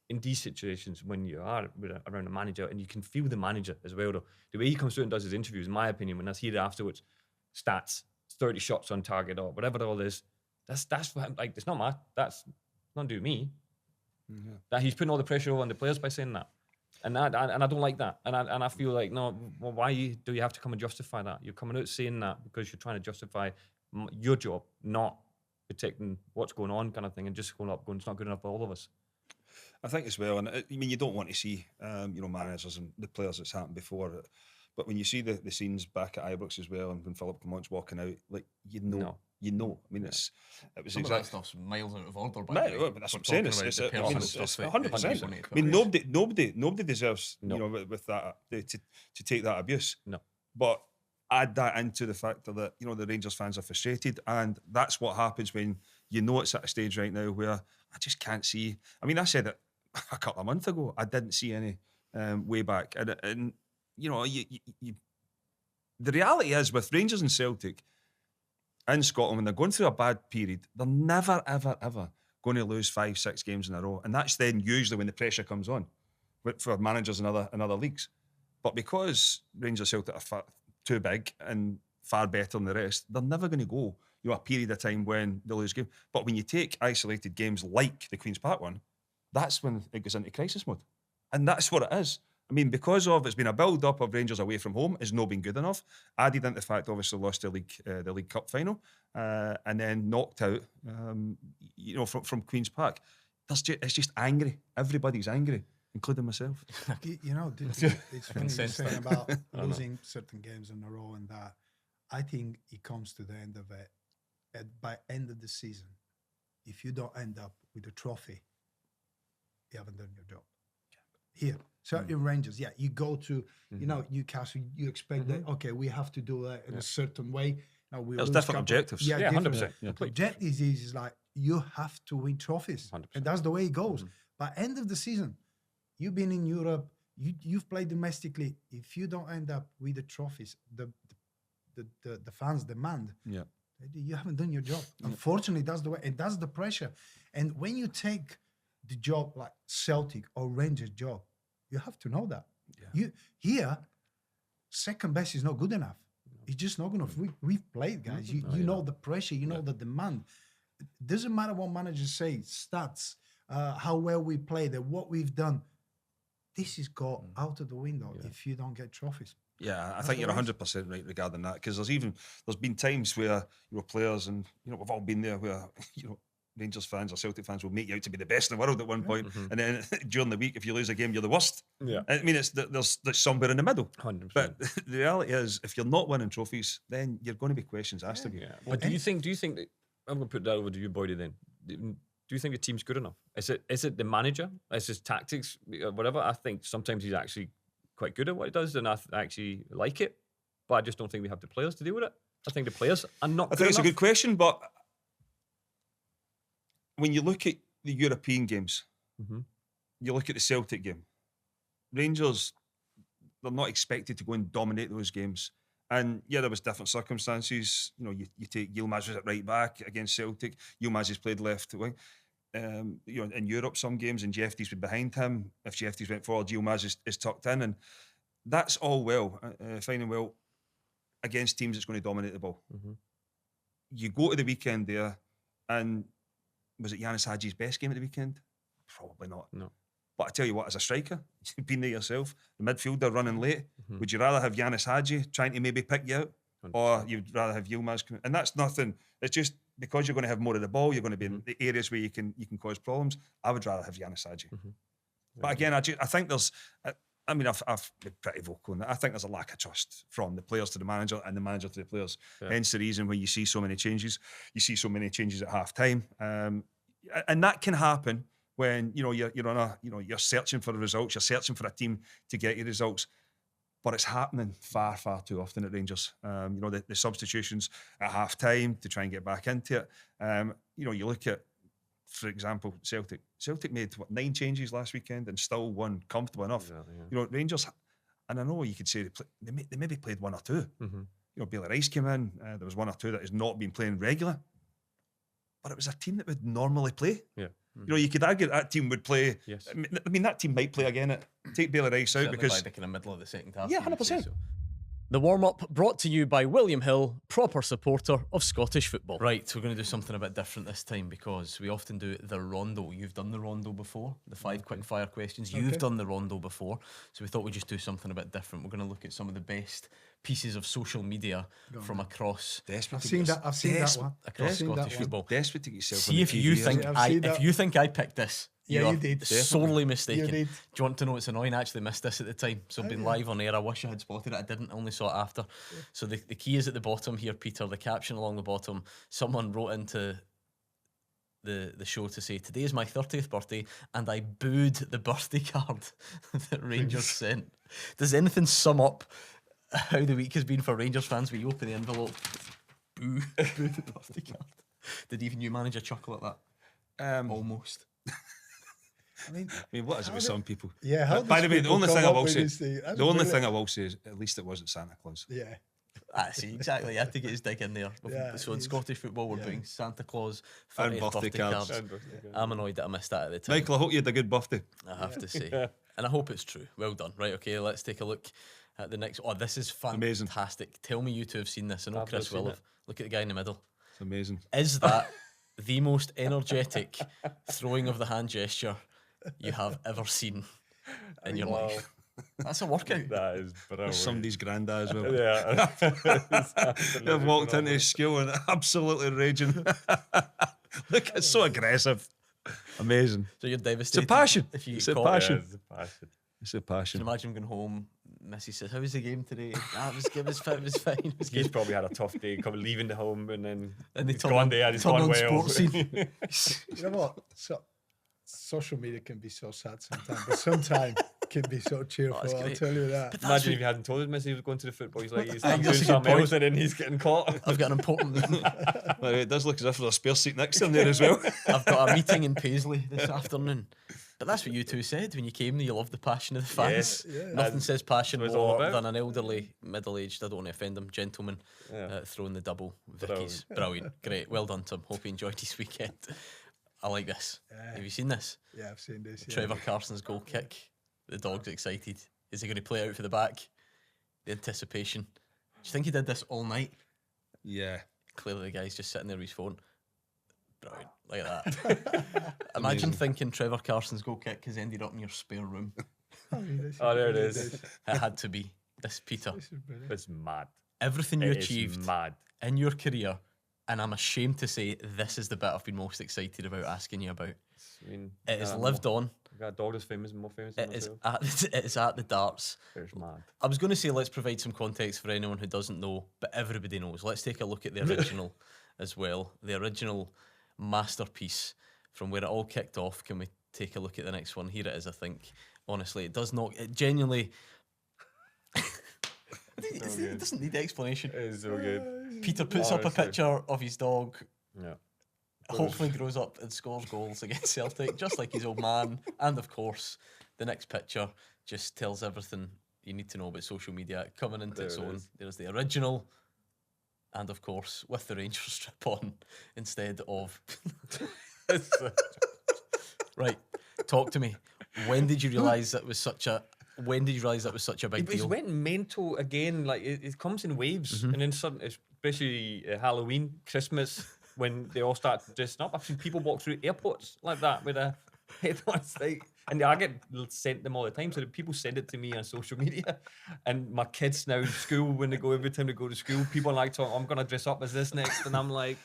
[SPEAKER 4] in these situations, when you are around a manager, and you can feel the manager as well, though, the way he comes through and does his interviews, in my opinion, when I hear it afterwards, stats, 30 shots on target, or whatever it all is, that's for him. Like, it's not that's not do me. That he's putting all the pressure on the players by saying that. And I don't like that. And I feel like, no, well, why do you have to come and justify that? You're coming out saying that because you're trying to justify your job, not protecting what's going on, kind of thing, and just going, it's not good enough for all of us.
[SPEAKER 3] I think as well, and I mean, you don't want to see, managers and the players that's happened before, but when you see the scenes back at Ibrox as well, and when Philip Clement's walking out, like, you know. I mean, it was
[SPEAKER 2] Some of that stuff's miles out of order. But
[SPEAKER 3] that's what I'm saying. It's 100%. I mean, nobody deserves, with that to take that abuse.
[SPEAKER 4] No.
[SPEAKER 3] But add that into the factor that, the Rangers fans are frustrated, and that's what happens when it's at a stage right now where I just can't see. I mean, I said it a couple of months ago. I didn't see any way back, and the reality is with Rangers and Celtic in Scotland, when they're going through a bad period, they're never, ever, ever going to lose 5-6 games in a row, and that's then usually when the pressure comes on for managers in other leagues. But because Rangers Celtic are too big and far better than the rest, they're never going to go a period of time when they lose games. But when you take isolated games like the Queen's Park one, that's when it goes into crisis mode, and that's what it is. I mean, because it's been a build-up of Rangers away from home, has not been good enough. Added into the fact, obviously, lost the League Cup final, and then knocked out, from Queen's Park. It's just angry. Everybody's angry, including myself.
[SPEAKER 1] It's funny you're saying about losing certain games in a row, and that I think it comes to the end of it. By end of the season, if you don't end up with a trophy, you haven't done your job. Here, certain Rangers, you go to, Newcastle, you expect that, okay, we have to do that in a certain way. Now
[SPEAKER 3] There's different objectives.
[SPEAKER 4] Yeah, 100%.
[SPEAKER 1] Objectives is like, you have to win trophies.
[SPEAKER 4] 100%.
[SPEAKER 1] And that's the way it goes. By end of the season, you've been in Europe, you've played domestically. If you don't end up with the trophies, the fans demand, you haven't done your job. Unfortunately, that's the way, and that's the pressure. And when you take the job like Celtic or Rangers job, you have to know that. Here, second best is not good enough. It's just not good enough. We've played, guys. You know the pressure, you know the demand. It doesn't matter what managers say, stats, how well we played, what we've done. This is got out of the window if you don't get trophies.
[SPEAKER 3] Yeah, I think you're 100% right regarding that, because there's been times where players, and we've all been there, where Rangers fans or Celtic fans will make you out to be the best in the world at one point, and then during the week, if you lose a game, you're the worst.
[SPEAKER 4] Yeah.
[SPEAKER 3] I mean, there's somewhere in the middle.
[SPEAKER 4] 100%.
[SPEAKER 3] But the reality is, if you're not winning trophies, then you're going to be questions asked of you.
[SPEAKER 4] Yeah. But do you think that, I'm going to put that over to you, Boydie, then. Do you think the team's good enough? Is it the manager? Is his tactics, whatever? I think sometimes he's actually quite good at what he does, and I actually like it. But I just don't think we have the players to deal with it. I think the players are not
[SPEAKER 3] I think it's a good question, but when you look at the European games, you look at the Celtic game, Rangers, they're not expected to go and dominate those games. And yeah, there was different circumstances. You take Yilmaz was at right back against Celtic. Yilmaz has played left wing. In Europe, some games, and Jeffries was behind him. If Jeffries went forward, Yilmaz is tucked in, and that's all fine and well against teams that's going to dominate the ball. You go to the weekend there, and was it Yanis Hadji's best game at the weekend? Probably not.
[SPEAKER 4] No.
[SPEAKER 3] But I tell you what, as a striker, you've been there yourself, the midfielder running late, would you rather have Yanis Hadji trying to maybe pick you out, 100%. Or you'd rather have Yilmaz come? And that's nothing. It's just because you're going to have more of the ball, you're going to be in the areas where you can cause problems. I would rather have Yanis Hadji. But again, I think there's... I've been pretty vocal on that. I think there's a lack of trust from the players to the manager and the manager to the players. Yeah. Hence the reason when you see so many changes. You see so many changes at half time. And that can happen when you're on a you're searching for the results, you're searching for a team to get your results, but it's happening far too often at Rangers. The substitutions at half time to try and get back into it. You look at, for example, Celtic made 9 changes last weekend and still won comfortable enough. Exactly, yeah. Rangers, and I know you could say they maybe played 1 or 2. Bailey Rice came in. There was 1 or 2 that has not been playing regular, but it was a team that would normally play.
[SPEAKER 4] Yeah.
[SPEAKER 3] You could argue that team would play.
[SPEAKER 4] Yes.
[SPEAKER 3] I mean, that team might play again. Take Bailey Rice out because
[SPEAKER 2] by the middle of the second half.
[SPEAKER 3] Yeah, 100%.
[SPEAKER 5] The warm-up brought to you by William Hill, proper supporter of Scottish football.
[SPEAKER 2] Right, we're going to do something a bit different this time because we often do the Rondo. You've done the Rondo before, the 5 quick-fire questions. You've done the Rondo before, so we thought we'd just do something a bit different. We're going to look at some of the best pieces of social media from across.
[SPEAKER 1] I've seen that one.
[SPEAKER 2] Across Scottish football.
[SPEAKER 3] Desperate to get yourself.
[SPEAKER 2] See if you think I picked this.
[SPEAKER 1] Yeah, you did.
[SPEAKER 2] Sorely mistaken.
[SPEAKER 1] You did.
[SPEAKER 2] Do you want to know it's annoying? I actually missed this at the time. So I've been live on air. I wish I had spotted it. I didn't. I only saw it after. Yeah. So the key is at the bottom here, Peter. The caption along the bottom. Someone wrote into the show to say, today is my 30th birthday and I booed the birthday card that Rangers sent. Does anything sum up how the week has been for Rangers fans when you open the envelope? Boo the birthday card. Did even you manage a chuckle at that? Almost.
[SPEAKER 3] I mean, what is it with some people?
[SPEAKER 1] Yeah.
[SPEAKER 3] By the way, the only thing I will say is at least it wasn't Santa Claus.
[SPEAKER 1] Yeah.
[SPEAKER 2] See, exactly. You had to get his dig in there. Yeah, so in Scottish football, we're putting Santa Claus
[SPEAKER 3] and birthday cards.
[SPEAKER 2] I'm annoyed that I missed that at the time.
[SPEAKER 3] Michael, I hope you had a good birthday.
[SPEAKER 2] I have to say. And I hope it's true. Well done. Right, okay, let's take a look at the next. Oh, this is fantastic. Amazing. Tell me you two have seen this. I know Chris will have. Look at the guy in the middle.
[SPEAKER 3] It's amazing.
[SPEAKER 2] Is that the most energetic throwing of the hand gesture you have ever seen in your life? That's a workout.
[SPEAKER 4] That is brilliant.
[SPEAKER 3] Somebody's granddad as well.
[SPEAKER 4] Yeah.
[SPEAKER 3] They've walked into his school and absolutely raging. Look, it's so aggressive. Amazing.
[SPEAKER 2] So you're devastated.
[SPEAKER 3] It's a passion.
[SPEAKER 2] It's
[SPEAKER 3] a passion.
[SPEAKER 4] It's a passion.
[SPEAKER 3] It's a passion.
[SPEAKER 2] Can you imagine going home? Missy says, "How was the game today?" It was fine.
[SPEAKER 4] He's probably had a tough day, leaving the home, and then
[SPEAKER 2] he's
[SPEAKER 4] gone there. He's gone well.
[SPEAKER 1] You know what? Social media can be so sad sometimes, but sometimes can be so cheerful. I'll tell you that.
[SPEAKER 4] Imagine if you hadn't told him Missy was going to the football. He's like, he's doing something else, and then he's getting caught.
[SPEAKER 2] I've got an important meeting.
[SPEAKER 3] Well, it does look as if there's a spare seat next to him there as well.
[SPEAKER 2] I've got a meeting in Paisley this afternoon. But that's what you two said when you came. You love the passion of the fans. Yes, yeah. Nothing says passion more than an elderly, middle-aged, I don't want to offend him, gentleman throwing the double Vickies. Brilliant. Great. Well done, Tom. Hope you enjoyed his weekend. I like this. Have you seen this?
[SPEAKER 1] Yeah, I've seen this. Yeah.
[SPEAKER 2] Trevor Carson's goal kick. The dog's excited. Is he going to play out for the back? The anticipation. Do you think he did this all night?
[SPEAKER 3] Yeah.
[SPEAKER 2] Clearly the guy's just sitting there with his phone. Brilliant. Look at that. Imagine thinking Trevor Carson's goal kick has ended up in your spare room.
[SPEAKER 4] Oh, there it is.
[SPEAKER 2] It had to be. This Peter.
[SPEAKER 1] This is brilliant.
[SPEAKER 4] It's mad.
[SPEAKER 2] Everything you
[SPEAKER 4] It is
[SPEAKER 2] achieved
[SPEAKER 4] mad.
[SPEAKER 2] in your career, and I'm ashamed to say this is the bit I've been most excited about asking you about.
[SPEAKER 4] I mean,
[SPEAKER 2] It has lived on.
[SPEAKER 4] I've got a dog that's famous and more famous than
[SPEAKER 2] It is
[SPEAKER 4] myself.
[SPEAKER 2] it is at the darts.
[SPEAKER 4] It's mad.
[SPEAKER 2] I was going to say let's provide some context for anyone who doesn't know, but everybody knows. Let's take a look at the original as well. The original masterpiece from where it all kicked off. Can we take a look at the next one? Here it is, I think. Honestly, it does not... It genuinely... it doesn't need explanation.
[SPEAKER 4] It is so good.
[SPEAKER 2] Peter puts up a
[SPEAKER 4] Honestly.
[SPEAKER 2] picture of his dog,
[SPEAKER 4] Yeah.
[SPEAKER 2] hopefully grows up and scores goals against Celtic, just like his old man. And of course, the next picture just tells everything you need to know about social media coming into its
[SPEAKER 4] There it
[SPEAKER 2] own.
[SPEAKER 4] is.
[SPEAKER 2] There's the original, and of course, with the Rangers strip on instead of. Right, talk to me. When did you realise that was such a? When did you realise that was such a big
[SPEAKER 4] It
[SPEAKER 2] deal?
[SPEAKER 4] went mental again. Like it comes in waves, and then suddenly, especially Halloween, Christmas, when they all start dressing up. I've seen people walk through airports like that with a head on. It's like, and I get sent them all the time. So that people send it to me on social media, and my kids now in school when they go every time they go to school, people are like, "Oh, I'm gonna dress up as this next," and I'm like.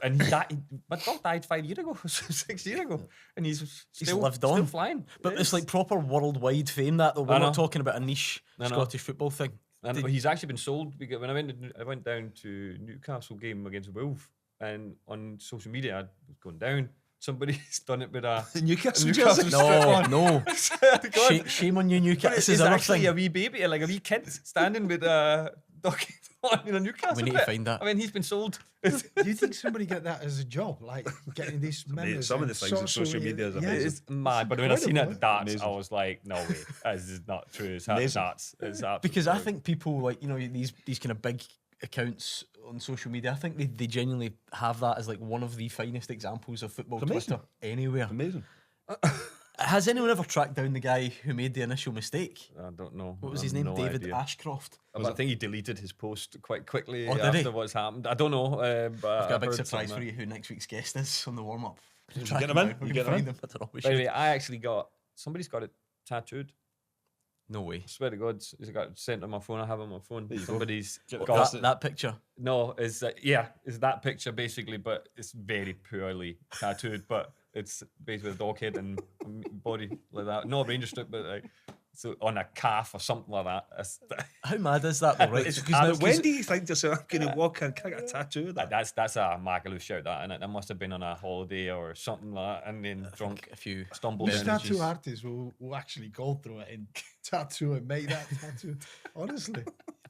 [SPEAKER 4] And he died, my dog died 5 years ago, 6 years ago, and he's still
[SPEAKER 2] lived
[SPEAKER 4] still
[SPEAKER 2] on.
[SPEAKER 4] flying.
[SPEAKER 2] But
[SPEAKER 4] Yes.
[SPEAKER 2] it's like proper worldwide fame. That though, we're
[SPEAKER 4] I
[SPEAKER 2] not
[SPEAKER 4] know.
[SPEAKER 2] talking about a niche
[SPEAKER 4] I know.
[SPEAKER 2] Scottish football thing.
[SPEAKER 4] And he's actually been sold because when I went down to Newcastle game against Wolves, and on social media I was going down. Somebody's done it with a
[SPEAKER 3] Newcastle
[SPEAKER 4] Newcastle
[SPEAKER 3] jersey.
[SPEAKER 4] strip
[SPEAKER 2] No,
[SPEAKER 4] on.
[SPEAKER 2] no.
[SPEAKER 4] God.
[SPEAKER 2] Shame on you, Newcastle.
[SPEAKER 4] But
[SPEAKER 2] This
[SPEAKER 4] it's
[SPEAKER 2] is our
[SPEAKER 4] actually
[SPEAKER 2] thing.
[SPEAKER 4] a wee baby, like a wee kid standing with a dog in a Newcastle.
[SPEAKER 2] We need to
[SPEAKER 4] kit.
[SPEAKER 2] find that.
[SPEAKER 4] I mean, he's been sold.
[SPEAKER 1] Do you think somebody get that as a job, like getting these members?
[SPEAKER 3] some of
[SPEAKER 1] and
[SPEAKER 3] the things on social media is
[SPEAKER 1] yeah,
[SPEAKER 3] amazing.
[SPEAKER 4] It's mad, but when I seen it at the
[SPEAKER 1] incredible,
[SPEAKER 4] darts, I was like, "No way, this is not true." It's at the
[SPEAKER 3] Amazing.
[SPEAKER 4] darts. It's absolutely
[SPEAKER 2] Because I
[SPEAKER 4] brilliant.
[SPEAKER 2] think people like these kind of big accounts on social media. I think they genuinely have that as like one of the finest examples of football
[SPEAKER 3] Amazing.
[SPEAKER 2] Twitter anywhere.
[SPEAKER 3] Amazing.
[SPEAKER 2] Has anyone ever tracked down the guy who made the initial mistake?
[SPEAKER 4] I don't know.
[SPEAKER 2] What was
[SPEAKER 4] I
[SPEAKER 2] his
[SPEAKER 4] have
[SPEAKER 2] name?
[SPEAKER 4] no
[SPEAKER 2] David
[SPEAKER 4] idea.
[SPEAKER 2] Ashcroft.
[SPEAKER 4] But I think he deleted his post quite quickly
[SPEAKER 2] Oh, did
[SPEAKER 4] after
[SPEAKER 2] he?
[SPEAKER 4] what's happened. I don't know, but
[SPEAKER 2] I've got a big
[SPEAKER 4] heard
[SPEAKER 2] surprise
[SPEAKER 4] something.
[SPEAKER 2] for you who next week's guest is on the warm up.
[SPEAKER 3] get him in? You get him in?
[SPEAKER 2] I don't know. We
[SPEAKER 4] By the
[SPEAKER 2] should.
[SPEAKER 4] way, I actually got somebody's got it tattooed.
[SPEAKER 2] No way.
[SPEAKER 4] I swear to God, it's got it sent on my phone. I have it on my phone.
[SPEAKER 3] you go.
[SPEAKER 4] Somebody's
[SPEAKER 3] Get it
[SPEAKER 4] got
[SPEAKER 3] past
[SPEAKER 2] That, that picture.
[SPEAKER 4] no, it's it's that picture basically, but it's very poorly tattooed. But it's basically a dog head and body like that. No Ranger strip, but like so on a calf or something like that.
[SPEAKER 2] How mad is that though, right?
[SPEAKER 4] It's
[SPEAKER 2] Because now-
[SPEAKER 3] When do you think to yourself, I'm going to walk in, can I get a tattoo of that?
[SPEAKER 4] That's a Magaloo shout that, and that must have been on a holiday or something like that, and then drunk,
[SPEAKER 2] a few
[SPEAKER 4] stumbled
[SPEAKER 1] Which
[SPEAKER 4] in.
[SPEAKER 1] tattoo artist will actually go through it and tattoo and make that tattoo? Honestly,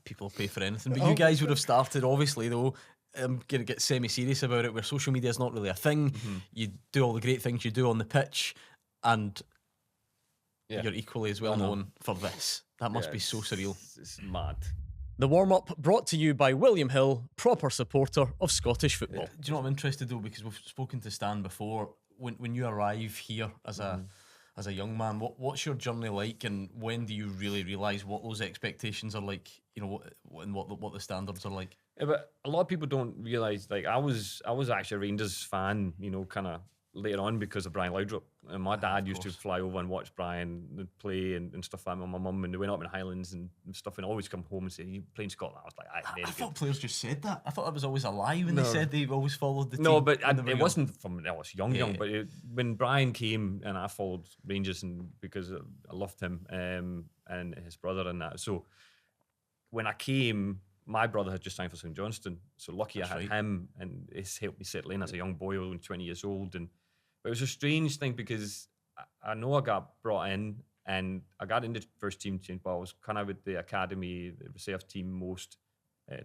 [SPEAKER 2] people pay for anything. But you guys would have started, obviously, though. I'm going to get semi-serious about it, where social media is not really a thing. You do all the great things you do on the pitch, and
[SPEAKER 4] Yeah.
[SPEAKER 2] you're equally as well known for this. That must be so surreal.
[SPEAKER 4] It's mad.
[SPEAKER 5] The warm up brought to you by William Hill, proper supporter of Scottish football.
[SPEAKER 2] Do you know what I'm interested though? Because we've spoken to Stan before. When you arrive here as a young man, what's your journey like, and when do you really realise what those expectations are like? You know, and what the standards are like.
[SPEAKER 4] Yeah, but a lot of people don't realise. Like I was actually a Rangers fan, you know, kind of later on because of Brian Laudrup. And my dad used to fly over and watch Brian play and stuff like that with my mum, and they went up in Highlands and stuff, and always come home and say, "You playing Scotland?" I was like,
[SPEAKER 2] I
[SPEAKER 4] very good."
[SPEAKER 2] thought players just said that. I thought that was always a lie when they said they always followed the team.
[SPEAKER 4] No, but
[SPEAKER 2] when they were
[SPEAKER 4] it
[SPEAKER 2] young.
[SPEAKER 4] wasn't from when I was young,
[SPEAKER 2] Yeah.
[SPEAKER 4] but when Brian came and I followed Rangers and because I loved him and his brother and that. So when I came, my brother had just signed for St Johnston, so lucky I had
[SPEAKER 2] right.
[SPEAKER 4] him, and it's helped me settle in as a young boy, only 20 years old. And but it was a strange thing because I know I got brought in and I got into the first team, but I was kind of with the academy, the reserve team most.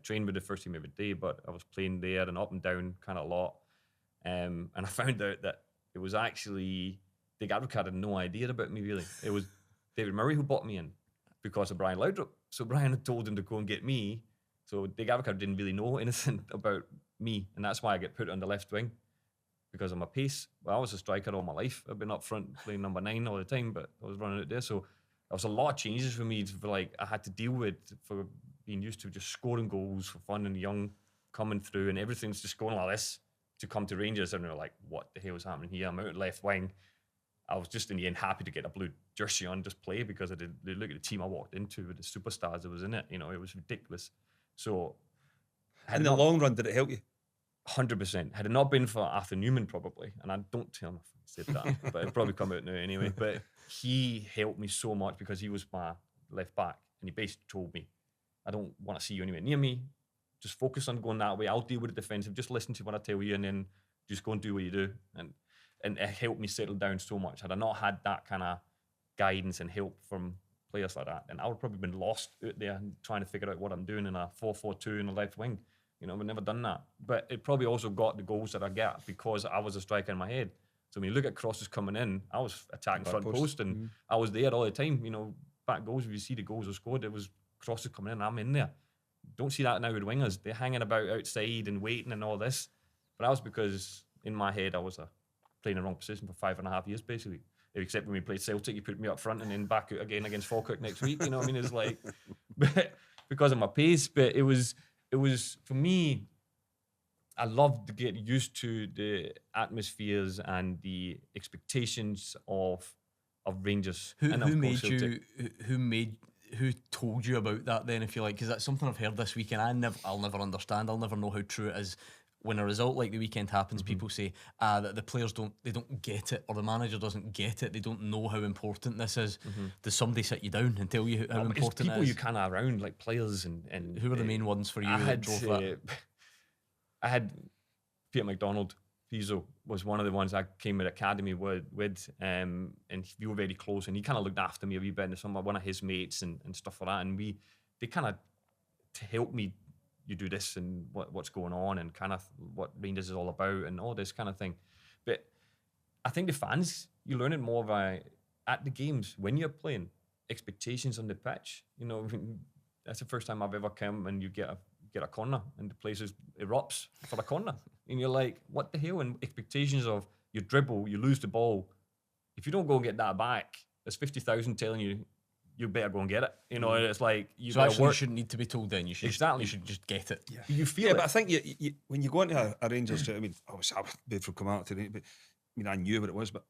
[SPEAKER 4] Trained with the first team every day, but I was playing there and up and down kind of a lot. And I found out that it was actually, the Advocate had no idea about me really. It was David Murray who brought me in because of Brian Laudrup. So Brian had told him to go and get me. So the Advocate didn't really know anything about me. And that's why I get put on the left wing because of my pace. Well, I was a striker all my life. I've been up front playing number 9 all the time, but I was running it there. So there was a lot of changes for me for like I had to deal with for being used to just scoring goals for fun and young coming through and everything's just going like this to come to Rangers and they're like, what the hell is happening here? I'm out at left wing. I was just in the end happy to get a blue jersey on, just play, because I did look at the team I walked into with the superstars that was in it. You know, it was ridiculous. So
[SPEAKER 3] in the long run, did it help you?
[SPEAKER 4] 100%. Had it not been for Arthur Newman, probably, and I don't tell him I said that, but it'll probably come out now anyway. But he helped me so much because he was my left back, and he basically told me, I don't want to see you anywhere near me. Just focus on going that way. I'll deal with the defensive. Just listen to what I tell you, and then just go and do what you do. And it helped me settle down so much. Had I not had that kind of guidance and help from players like that, then I would have probably been lost out there trying to figure out what I'm doing in a 4-4-2 in the left wing. You know, we've never done that. But it probably also got the goals that I get because I was a striker in my head. So when you look at crosses coming in, I was attacking front post, and I was there all the time. You know, back goals, if you see the goals are scored, it was crosses coming in, I'm in there. Don't see that now with wingers. They're hanging about outside and waiting and all this. But that was because in my head I was playing the wrong position for 5.5 years, basically. Except when we played Celtic, you put me up front and then back out again against Falkirk next week. You know what I mean? It's like, because of my pace. But it was for me, I loved to get used to the atmospheres and the expectations of Rangers.
[SPEAKER 2] Who told you about that then, if you like? Because that's something I've heard this week, and I'll never understand. I'll never know how true it is. When a result like the weekend happens, people say that the players don't get it, or the manager doesn't get it. They don't know how important this is. Does somebody sit you down and tell you how important it is?
[SPEAKER 4] People you kind of around, like players and
[SPEAKER 2] who were the main ones for you that drove that?
[SPEAKER 4] I had Peter McDonald. Pizzo was one of the ones I came at academy with, and we were very close, and he kind of looked after me a wee bit, and one of his mates and stuff like that, and they kind of, to help me, you do this and what's going on and kind of what Rangers is all about and all this kind of thing. But I think the fans, you learn it more by at the games when you're playing, expectations on the pitch. You know, that's the first time I've ever come and you get a corner and the place erupts for a corner. And you're like, what the hell? And expectations of you dribble, you lose the ball. If you don't go and get that back, there's 50,000 telling you better go and get it. You know, it's like you
[SPEAKER 2] shouldn't need to be told then. You should
[SPEAKER 4] exactly.
[SPEAKER 2] You should just get it.
[SPEAKER 4] Yeah. You feel it.
[SPEAKER 3] But I think you when you go into a Rangers, I mean, obviously I was from coming out today, but I mean I knew what it was. But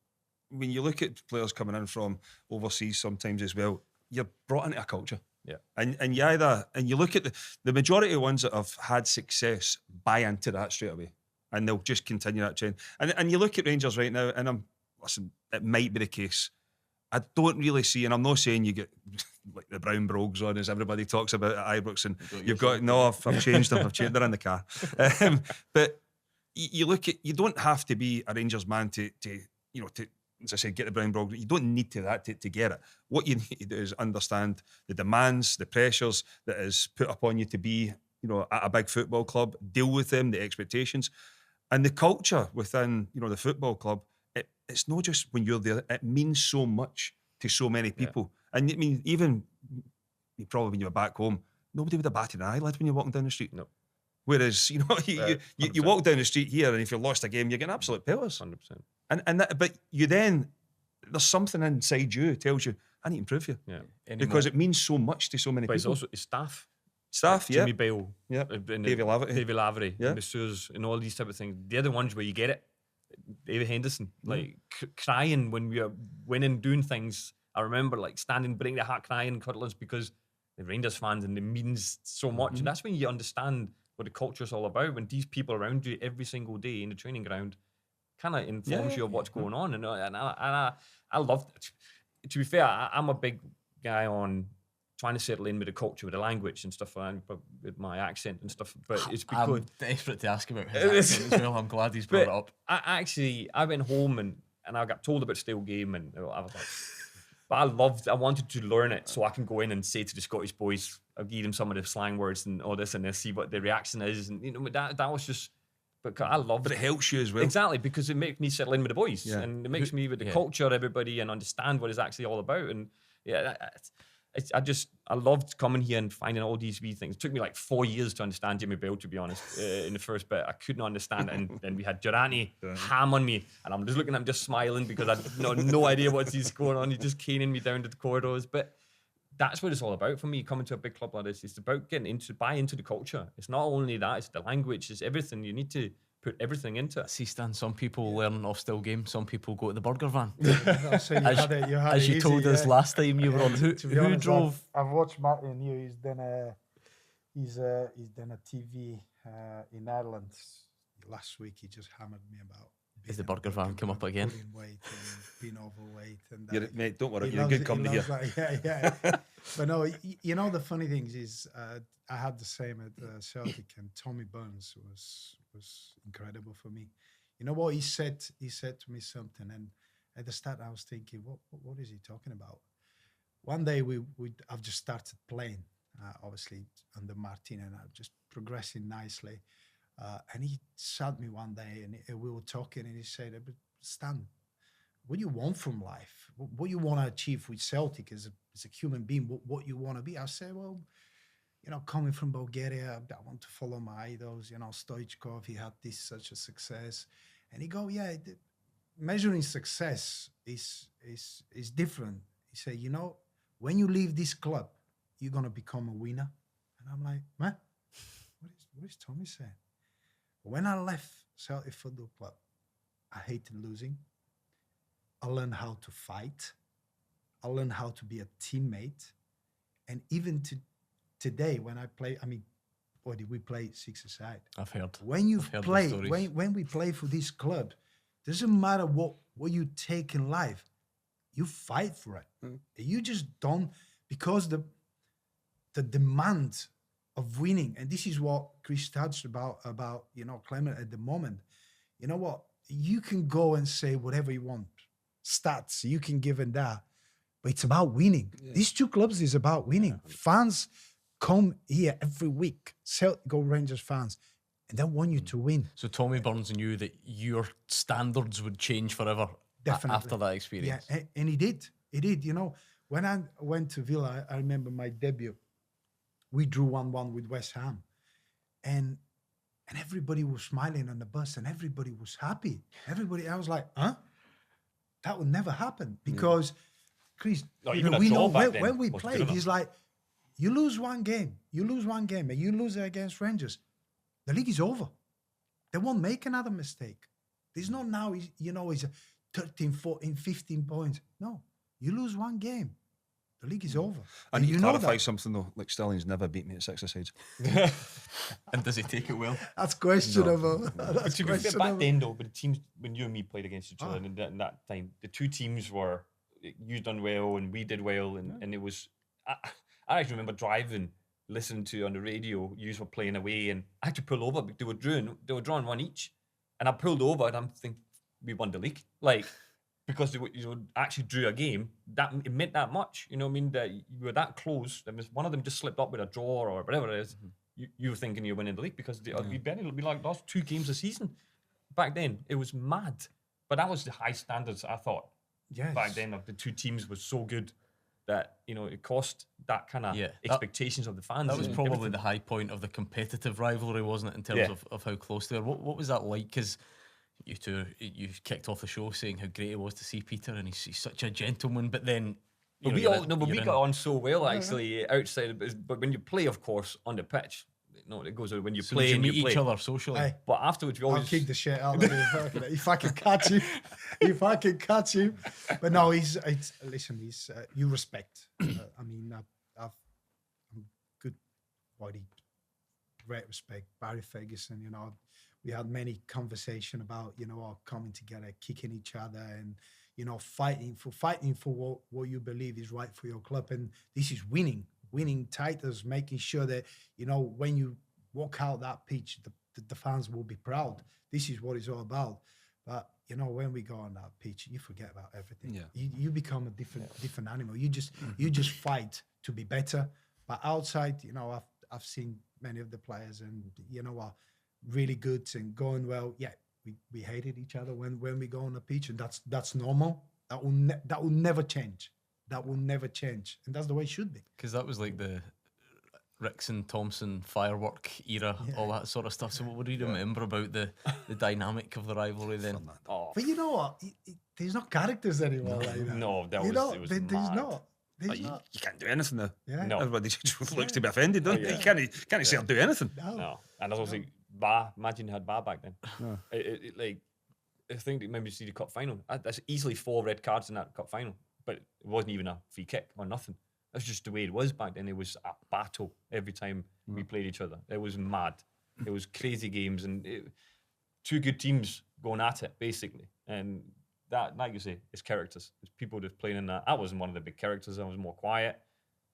[SPEAKER 3] when you look at players coming in from overseas, sometimes as well, you're brought into a culture.
[SPEAKER 4] Yeah,
[SPEAKER 3] and you look at the majority of ones that have had success buy into that straight away, and they'll just continue that trend. And you look at Rangers right now, and it might be the case. I don't really see, and I'm not saying you get like the brown brogues on as everybody talks about at Ibrox, and I've changed them. They're in the car. But you look at, you don't have to be a Rangers man to as I said, get the brown brog. You don't need to get it. What you need to do is understand the demands, the pressures that is put upon you to be, at a big football club, deal with them, the expectations, and the culture within, the football club. It's not just when you're there. It means so much to so many people. Yeah. And I mean, even probably when you were back home, nobody would have batted an eyelid when you're walking down the street.
[SPEAKER 4] No.
[SPEAKER 3] Whereas, you walk down the street here, and if you've lost a game, you're getting absolute pelters.
[SPEAKER 4] 100%.
[SPEAKER 3] But you then, there's something inside you that tells you, I need to improve here.
[SPEAKER 4] Yeah.
[SPEAKER 3] Because it means so much to so many
[SPEAKER 4] but
[SPEAKER 3] people.
[SPEAKER 4] It's also staff.
[SPEAKER 3] Staff, yeah.
[SPEAKER 4] Jimmy Bale.
[SPEAKER 3] Yeah.
[SPEAKER 4] Davy Lavery.
[SPEAKER 3] Yeah.
[SPEAKER 4] Masseurs and all these type of things. They're the ones where you get it. David Henderson, crying when we were winning, doing things. I remember standing, breaking the heart, crying, cuddling because the Rangers fans, and it means so much. And that's when you understand what the culture is all about. When these people around you every single day in the training ground kind of informs you of what's going on. And I love it. To be fair, I'm a big guy on trying to settle in with the culture, with the language and stuff, and with my accent and stuff. But it's because
[SPEAKER 2] I'm desperate to ask about his accent as well. I'm glad he's brought it up.
[SPEAKER 4] I went home and I got told about Stale Game, and I was like, but I wanted to learn it so I can go in and say to the Scottish boys, I'll give them some of the slang words and all this, and they'll see what the reaction is. And that was just, but I love.
[SPEAKER 3] But it helps you as well.
[SPEAKER 4] Exactly, because it makes me settle in with the boys, and it makes me with the culture, everybody, and understand what it's actually all about. And I loved coming here and finding all these wee things. It took me 4 years to understand Jimmy Bale, to be honest, in the first bit. I couldn't understand it. And then we had Durrani ham on me, and I'm just looking at him, just smiling, because I had no idea what's going on. He's just caning me down to the corridors. But that's what it's all about for me, coming to a big club like this. It's about buy into the culture. It's not only that, it's the language, it's everything. You need to put everything into it.
[SPEAKER 2] See, Stan, some people learn off still game, some people go to the burger van.
[SPEAKER 1] So you had it,
[SPEAKER 2] As you
[SPEAKER 1] easy,
[SPEAKER 2] told us last time you were on.
[SPEAKER 1] To be
[SPEAKER 2] Who
[SPEAKER 1] honest,
[SPEAKER 2] drove?
[SPEAKER 1] I've watched Martin here. He's done a TV in Ireland. Last week he just hammered me about.
[SPEAKER 2] Is the burger van come up again?
[SPEAKER 1] Putting weight and being overweight. And
[SPEAKER 3] Mate, don't worry,
[SPEAKER 1] he
[SPEAKER 3] you're
[SPEAKER 1] loves
[SPEAKER 3] good
[SPEAKER 1] it,
[SPEAKER 3] company
[SPEAKER 1] he
[SPEAKER 3] here.
[SPEAKER 1] loves that, yeah. But no, you know the funny things is I had the same at Celtic, and Tommy Burns was incredible for me. You know what he said? He said to me something, and at the start I was thinking, what is he talking about? One day I've just started playing, obviously under Martin, and I'm just progressing nicely. And he sat me one day, and we were talking, and he said, "But Stan, what do you want from life? What you want to achieve with Celtic as a human being? What you want to be?" I said, "Well, coming from Bulgaria, I want to follow my idols. Stoichkov, he had such a success." And he go, "Yeah, measuring success is different." He said, "When you leave this club, you're gonna become a winner." And I'm like, "Man, what is Tommy saying?" When I left Celtic Football Club, I hated losing. I learned how to fight. I learned how to be a teammate. And even today, when I play, or did we play 6-a-side?
[SPEAKER 2] I've heard.
[SPEAKER 1] When you
[SPEAKER 2] I've heard
[SPEAKER 1] play,
[SPEAKER 2] the stories.
[SPEAKER 1] when we play for this club, doesn't matter what you take in life, you fight for it. You just don't, because the demand of winning, and this is what Chris touched about Clement at the moment. You know what? You can go and say whatever you want, stats, you can give it that, but it's about winning. Yeah. These two clubs is about winning. Yeah. Fans come here every week, Celtic Rangers fans, and they want you to win.
[SPEAKER 2] So Tommy Burns knew that your standards would change forever. Definitely. After that experience.
[SPEAKER 1] Yeah, and he did. He did. When I went to Villa, I remember my debut. We drew 1-1 with West Ham, and everybody was smiling on the bus, and everybody was happy. I was like, huh? That would never happen, because Chris, we know when we played, he's like, you lose one game, and you lose it against Rangers, the league is over. They won't make another mistake. There's not now, it's 13, 14, 15 points. No, you lose one game, the league is over.
[SPEAKER 3] And you clarify something though, like Stillion's never beat me at 6-a-sides.
[SPEAKER 2] And does he take it well?
[SPEAKER 1] That's questionable.
[SPEAKER 4] No.
[SPEAKER 1] That's
[SPEAKER 4] to be fair, back then though, but the teams, when you and me played against each other in that time, the two teams were, you done well and we did well, and it was, I actually remember driving, listening to on the radio, you were playing away, and I had to pull over because they were drawing one each, and I pulled over and I'm thinking, we won the league. Because they actually drew a game, that it meant that much. That you were that close. There was one of them just slipped up with a draw or whatever it is. Mm-hmm. You were thinking you're winning the league because we lost 2 games a season. Back then, it was mad. But that was the high standards, I thought. Yes. Back then, of the two teams was so good that, it cost that kind of expectations of the fans.
[SPEAKER 2] That was probably the high point of the competitive rivalry, wasn't it, in terms of how close they were? What was that like? Because you kicked off the show saying how great it was to see Peter, and he's such a gentleman. But then,
[SPEAKER 4] we got on so well actually outside. But when you play, of course, on the pitch, it goes when you play and
[SPEAKER 2] meet each other socially.
[SPEAKER 4] But afterwards, we always
[SPEAKER 1] I'll kick the shit out of him if I can catch him. But no, he's you respect. I'm good body, great respect. Barry Ferguson, we had many conversation about, coming together, kicking each other, and, fighting for what you believe is right for your club. And this is winning titles, making sure that, when you walk out that pitch, the fans will be proud. This is what it's all about. But, when we go on that pitch, you forget about everything. Yeah. You become a different animal. You just fight to be better. But outside, I've seen many of the players, and, really good and going well. Yeah, we hated each other when we go on the pitch, and that's normal. That will never change. That will never change, and that's the way it should be.
[SPEAKER 2] Because that was like the Rickson, Thompson firework era, all that sort of stuff. So what do you remember about the dynamic of the rivalry then?
[SPEAKER 1] But you know what? There's no characters anymore like that.
[SPEAKER 4] No, it was
[SPEAKER 1] there's
[SPEAKER 4] mad.
[SPEAKER 1] not.
[SPEAKER 3] You can't do anything now.
[SPEAKER 1] Yeah.
[SPEAKER 3] No. Everybody just looks to be offended, don't you? You can't say I'll do anything.
[SPEAKER 1] No.
[SPEAKER 4] And as I was like, VAR. Imagine they had VAR back then. Like, I think maybe you see the cup final. That's easily 4 red cards in that cup final, but it wasn't even a free kick or nothing. That's just the way it was back then. It was a battle every time we played each other. It was mad. It was crazy games, and 2 good teams going at it, basically. And that, like you say, it's characters. It's people just playing in that. I wasn't one of the big characters. I was more quiet,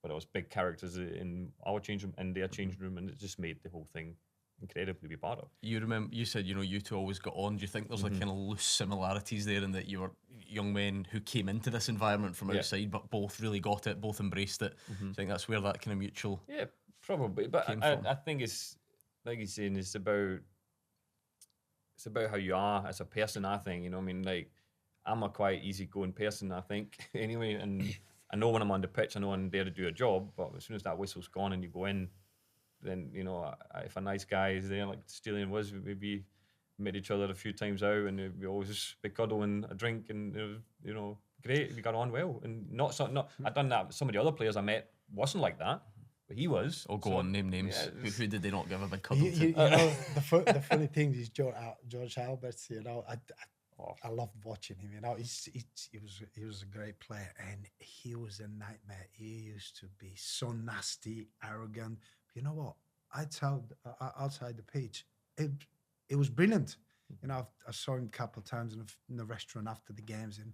[SPEAKER 4] but I was big characters in our change room and their change room, and it just made the whole thing incredible to be part of.
[SPEAKER 2] You remember, you said, you two always got on. Do you think there's like kind of loose similarities there in that you were young men who came into this environment from outside, but both really got it, both embraced it? I think that's where that kind of mutual.
[SPEAKER 4] Yeah, probably. But I think it's, like you're saying, it's about how you are as a person, I think. You know what I mean? Like, I'm a quite easygoing person, I think, anyway. And I know when I'm on the pitch, I know I'm there to do a job, but as soon as that whistle's gone and you go in, then, if a nice guy is there, like Stiliyan was, we maybe met each other a few times out, and we always just be cuddling a drink, and it was, great. We got on well, and not I done that. Some of the other players I met wasn't like that, but he was.
[SPEAKER 2] Oh, go on, name names.
[SPEAKER 4] Yeah,
[SPEAKER 2] who did they not give a big cuddle to?
[SPEAKER 1] The funny thing is George Alberts. I loved watching him. He was a great player, and he was a nightmare. He used to be so nasty, arrogant. You know what? Outside the pitch, it was brilliant. I saw him a couple of times in the restaurant after the games, and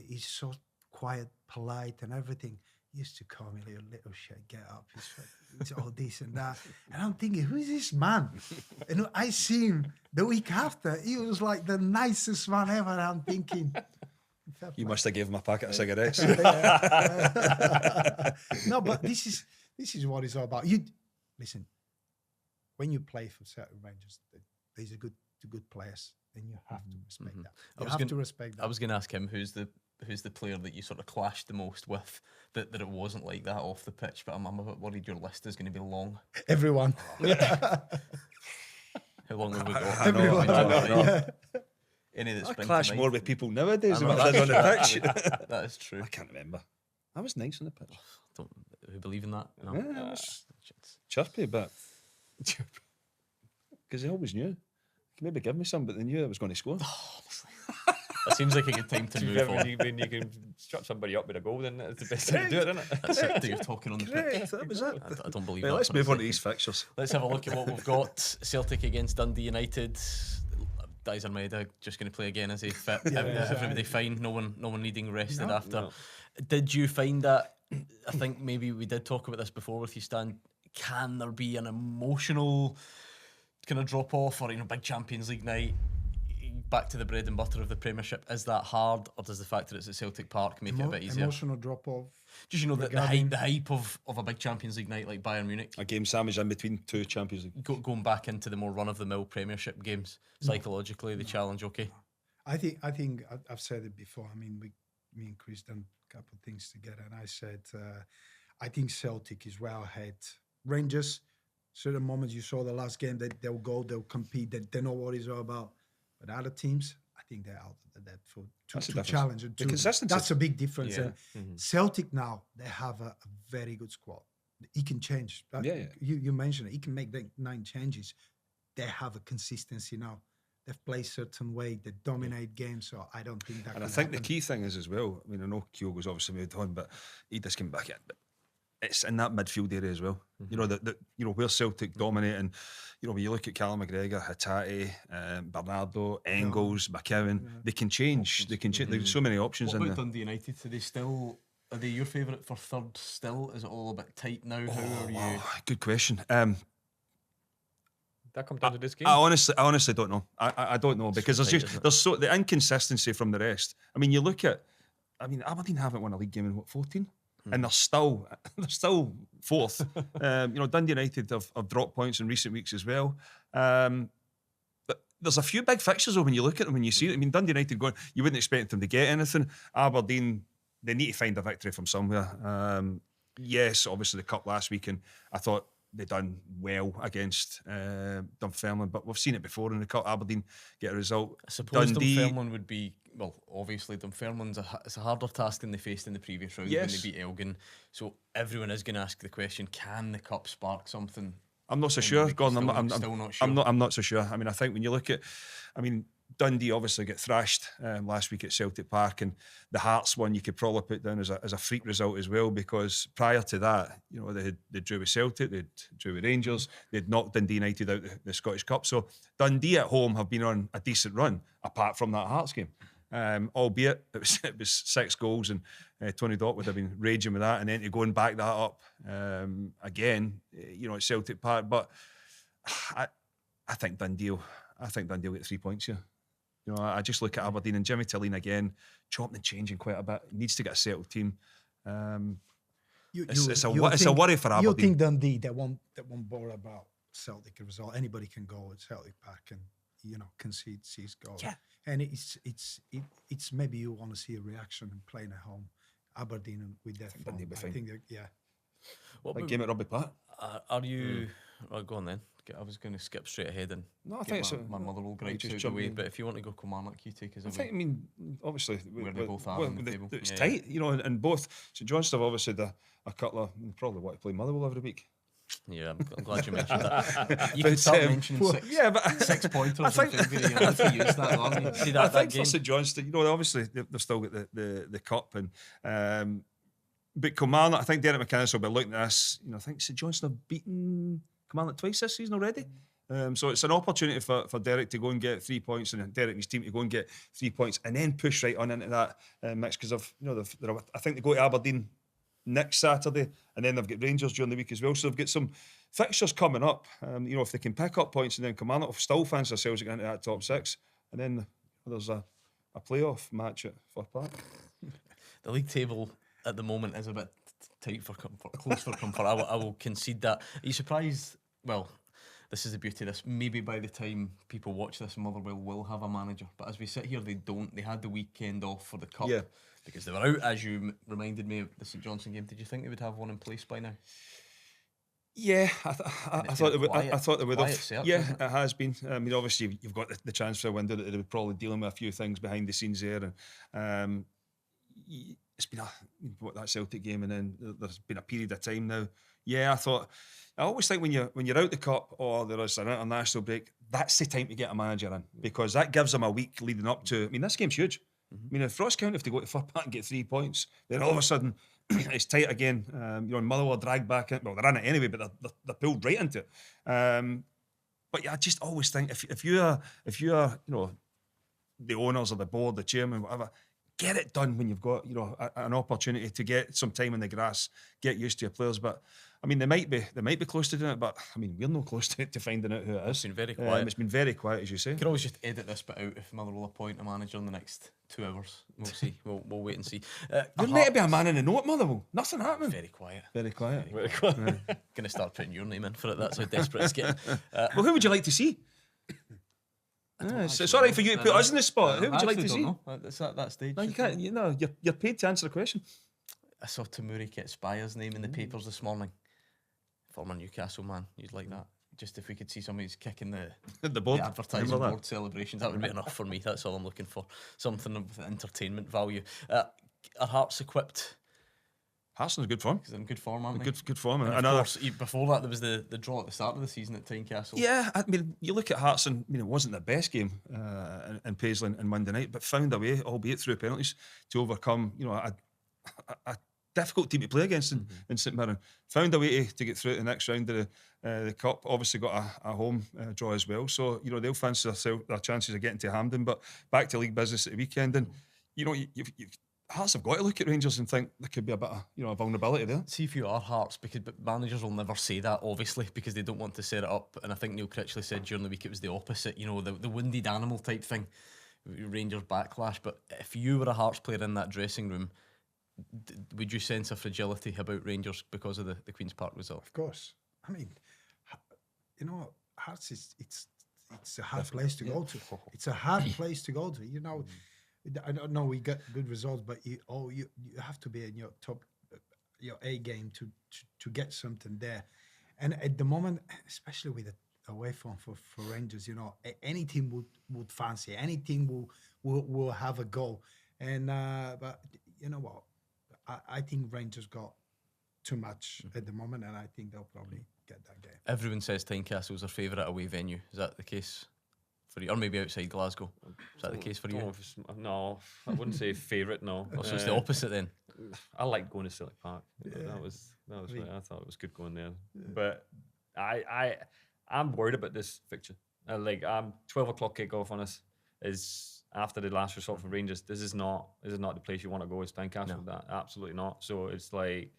[SPEAKER 1] he's so quiet, polite, and everything. He used to call me little shit, get up. He's all this and that, and I'm thinking, who is this man? And I see him the week after. He was like the nicest man ever. And I'm thinking,
[SPEAKER 3] You must have gave him a packet of cigarettes.
[SPEAKER 1] No, but this is what it's all about. You listen. When you play for certain Rangers, these are good players, and you have to respect that. You have to respect that.
[SPEAKER 2] I was going to ask him who's the player that you sort of clashed the most with, that it wasn't like that off the pitch, but I'm a bit worried your list is going to be long.
[SPEAKER 1] Everyone.
[SPEAKER 2] How long have we got?
[SPEAKER 1] Everyone.
[SPEAKER 2] I know.
[SPEAKER 1] Yeah.
[SPEAKER 2] Any that
[SPEAKER 3] I
[SPEAKER 2] spring
[SPEAKER 3] clash
[SPEAKER 2] to
[SPEAKER 3] more
[SPEAKER 2] mind?
[SPEAKER 3] with people nowadays than
[SPEAKER 2] I know,
[SPEAKER 3] I did on the pitch.
[SPEAKER 2] That is true.
[SPEAKER 3] I can't remember. I was nice on the pitch.
[SPEAKER 2] Don't who believe in that? No.
[SPEAKER 3] Yeah, I was chirpy, but because they always knew. Could maybe give me some, but they knew I was going to score.
[SPEAKER 2] That seems like a good time to move on.
[SPEAKER 4] When you can strap somebody up with a goal, then that's the best thing to do it, isn't it?
[SPEAKER 2] That's it. You're talking on the pitch.
[SPEAKER 3] That was it.
[SPEAKER 2] I don't believe
[SPEAKER 3] Well,
[SPEAKER 2] that.
[SPEAKER 3] let's
[SPEAKER 2] but
[SPEAKER 3] move
[SPEAKER 2] I
[SPEAKER 3] on to
[SPEAKER 2] say-
[SPEAKER 3] these fixtures.
[SPEAKER 2] Let's have a look at what we've got. Celtic against Dundee United. Daizen Maeda just going to play again, is he? Fit? Everybody fine. No one needing rested after.
[SPEAKER 4] No.
[SPEAKER 2] Did you find that? I think maybe we did talk about this before with you, Stan. Can there be an emotional kind of drop off, or big Champions League night? Back to the bread and butter of the Premiership. Is that hard, or does the fact that it's at Celtic Park make it a bit easier?
[SPEAKER 1] Emotional drop off.
[SPEAKER 2] Just the hype of a big Champions League night like Bayern Munich.
[SPEAKER 3] A game sandwich in between 2 Champions League.
[SPEAKER 2] Going back into the more run-of-the-mill Premiership games, psychologically, the challenge, okay?
[SPEAKER 1] I think I've said it before. I mean, me and Chris done a couple of things together, and I said I think Celtic is well ahead. Rangers, certain moments you saw the last game, that they'll go, they'll compete, they know what it's all about. But other teams, I think they're out of the depth to challenge. And
[SPEAKER 3] The consistency.
[SPEAKER 1] That's a big difference.
[SPEAKER 2] Yeah.
[SPEAKER 1] And Celtic now, they have a very good squad. He can change. You mentioned it. He can make 9 changes. They have a consistency now. They've played a certain way. They dominate games. So I don't think that.
[SPEAKER 3] And I
[SPEAKER 1] could
[SPEAKER 3] think the
[SPEAKER 1] happen.
[SPEAKER 3] key thing is as well, I mean, I know Kyogo's obviously moved on, but he just came back in. But it's in that midfield area as well. Where Celtic dominate, and when you look at Callum McGregor, Hatate, Bernardo, Engels, McKeown, they can change. They can change. There's so many options
[SPEAKER 2] What
[SPEAKER 3] in
[SPEAKER 2] about
[SPEAKER 3] there.
[SPEAKER 2] Dundee United? Are they your favourite for third still? Is it all a bit tight now? How are you?
[SPEAKER 3] Good question.
[SPEAKER 4] That come down to this game.
[SPEAKER 3] I honestly don't know. I don't know, because there's the inconsistency from the rest. I mean, you look at, Aberdeen haven't won a league game in 14, and they're still fourth. Dundee United have dropped points in recent weeks as well. But there's a few big fixtures though when you look at them, when you see it. I mean, Dundee United going, you wouldn't expect them to get anything. Aberdeen, they need to find a victory from somewhere. Yes, obviously the cup last week, and I thought they done well against Dunfermline, but we've seen it before in the cup. Aberdeen get a result.
[SPEAKER 2] I suppose
[SPEAKER 3] Dundee,
[SPEAKER 2] Dunfermline would be, well, obviously Dunfermline's it's a harder task than they faced in the previous round when they beat Elgin. So everyone is going to ask the question, can the cup spark something
[SPEAKER 3] I'm not so sure, Gordon.
[SPEAKER 2] Still not sure.
[SPEAKER 3] I'm not so sure. I mean, I think when you look at, Dundee obviously got thrashed last week at Celtic Park, and the Hearts one you could probably put down as a freak result as well, because prior to that, they drew with Celtic, they drew with Rangers, they'd knocked Dundee United out the Scottish Cup. So Dundee at home have been on a decent run, apart from that Hearts game. Albeit it was 6 goals, and Tony Dock would have been raging with that, and then to go and back that up again, at Celtic Park. But I think Dundee will get 3 points here. I just look at Aberdeen and Jimmy Tillene again, chopping and changing quite a bit. He needs to get a settled team. It's a worry for Aberdeen.
[SPEAKER 1] You think Dundee they won't bother about Celtic result? Anybody can go at Celtic Park and concede 6 goals.
[SPEAKER 3] Yeah.
[SPEAKER 1] And it's maybe you want to see a reaction and playing at home. Aberdeen with that form. I think
[SPEAKER 3] Like game at Rugby Park.
[SPEAKER 2] Are you? Well, go on then. I was going to skip straight ahead and
[SPEAKER 3] No, I think
[SPEAKER 2] my Motherwell gripes out the way. But if you want to go Kilmarnock, you take us away.
[SPEAKER 3] Obviously,
[SPEAKER 2] where they both are on the table.
[SPEAKER 3] It's tight, and both St Johnstone have obviously had a couple of probably want to play Motherwell every week.
[SPEAKER 2] Yeah, I'm glad you mentioned that. You can start mentioning 6 pointers. I think to use that long. See that,
[SPEAKER 3] I think
[SPEAKER 2] game?
[SPEAKER 3] For St Johnstone, obviously they've still got the cup, and but Kilmarnock, I think Derek McInnes will be looking at this. I think St Johnstone have beaten Kilmarnock twice this season already. So it's an opportunity for Derek to go and get 3 points, and Derek and his team to go and get 3 points, and then push right on into that mix, because I think they go to Aberdeen next Saturday, and then they've got Rangers during the week as well. So they've got some fixtures coming up. If they can pick up points, and then Kilmarnock still fancy themselves getting into that top 6, and then there's a playoff match at Fir Park.
[SPEAKER 2] The league table at the moment is a bit tight for comfort, close for comfort. I will concede that. Are you surprised? Well, this is the beauty of this. Maybe by the time people watch this, Motherwell will have a manager. But as we sit here, they don't. They had the weekend off for the cup because they were out, as you reminded me of the St Johnstone game. Did you think they would have one in place by now?
[SPEAKER 3] Yeah, I thought they would have.
[SPEAKER 2] Search,
[SPEAKER 3] yeah, it has been. Obviously you've got the transfer window that they were probably dealing with a few things behind the scenes there, and it's been that Celtic game, and then there's been a period of time now. Yeah, I always think when you're out the cup or there is an international break, that's the time to get a manager in, because that gives them a week leading up to. This game's huge. If Ross County have to go to Fir Park and get 3 points, then all of a sudden it's tight again. Motherwell dragged back in. Well, they're in it anyway, but they're pulled right into it. But yeah, I just always think if you're the owners or the board, the chairman, whatever, get it done when you've got an opportunity to get some time in the grass, get used to your players. But they might be close to doing it, but we're not close to finding out who it is.
[SPEAKER 2] It's been very quiet.
[SPEAKER 3] It's been very quiet, as you say.
[SPEAKER 2] You can always just edit this bit out if Motherwell appoint a manager in the next 2 hours. We'll see. We'll wait and see.
[SPEAKER 3] There's meant to be a man in the know at Motherwell. Nothing happening.
[SPEAKER 2] Very quiet.
[SPEAKER 3] Very quiet.
[SPEAKER 2] Very quiet. Gonna start putting your name in for it. That's how desperate it's getting.
[SPEAKER 3] Well, who would you like to see? It's all right for you to put us in the spot. Who would you like to see?
[SPEAKER 2] It's at that stage.
[SPEAKER 3] No, you can't. You're paid to answer the question.
[SPEAKER 2] I saw Tamuri get Spire's name in the papers this morning. Former Newcastle man. You'd like that? Just if we could see somebody who's kicking the
[SPEAKER 3] board,
[SPEAKER 2] the advertising board celebrations, that would be enough for me. That's all I'm looking for. Something with entertainment value. Are Hearts equipped?
[SPEAKER 3] Hearts in good form.
[SPEAKER 2] Because they're in good form, aren't they?
[SPEAKER 3] Good form.
[SPEAKER 2] And of course, before that, there was the draw at the start of the season at Tynecastle.
[SPEAKER 3] Yeah, you look at Hearts, and it wasn't their best game in Paisley on Monday night, but found a way, albeit through penalties, to overcome a difficult team to play against in St Mirren. Found a way to get through to the next round of the cup. Obviously got a home draw as well, so they'll fancy their chances of getting to Hampden. But back to league business at the weekend, and Hearts have got to look at Rangers and think there could be a bit of a vulnerability there.
[SPEAKER 2] See if you are Hearts, but managers will never say that, obviously, because they don't want to set it up. And I think Neil Critchley said during the week it was the opposite. The wounded animal type thing, Rangers backlash. But if you were a Hearts player in that dressing room, would you sense a fragility about Rangers because of the Queen's Park result?
[SPEAKER 1] Of course. Hearts it's a hard place to go to. It's a hard place to go to. I don't know. We got good results, but you have to be in your top, your A game to get something there. And at the moment, especially with the away form for Rangers, any team would fancy. Any team will have a goal. And but you know what? I think Rangers got too much at the moment, and I think they'll probably get that game.
[SPEAKER 2] Everyone says Tynecastle's their favourite away venue. Is that the case for you? Or maybe outside Glasgow? Is that the case for
[SPEAKER 4] Don't
[SPEAKER 2] you?
[SPEAKER 4] know if no, I wouldn't say favourite. No,
[SPEAKER 2] So it's the opposite then.
[SPEAKER 4] I like going to Celtic Park.
[SPEAKER 1] Yeah.
[SPEAKER 4] That was right. I thought it was good going there. But I'm worried about this fixture. 12 o'clock kickoff on us is after the last result for Rangers. This is not the place you want to go. It's Tynecastle.
[SPEAKER 2] No.
[SPEAKER 4] That absolutely not. So it's like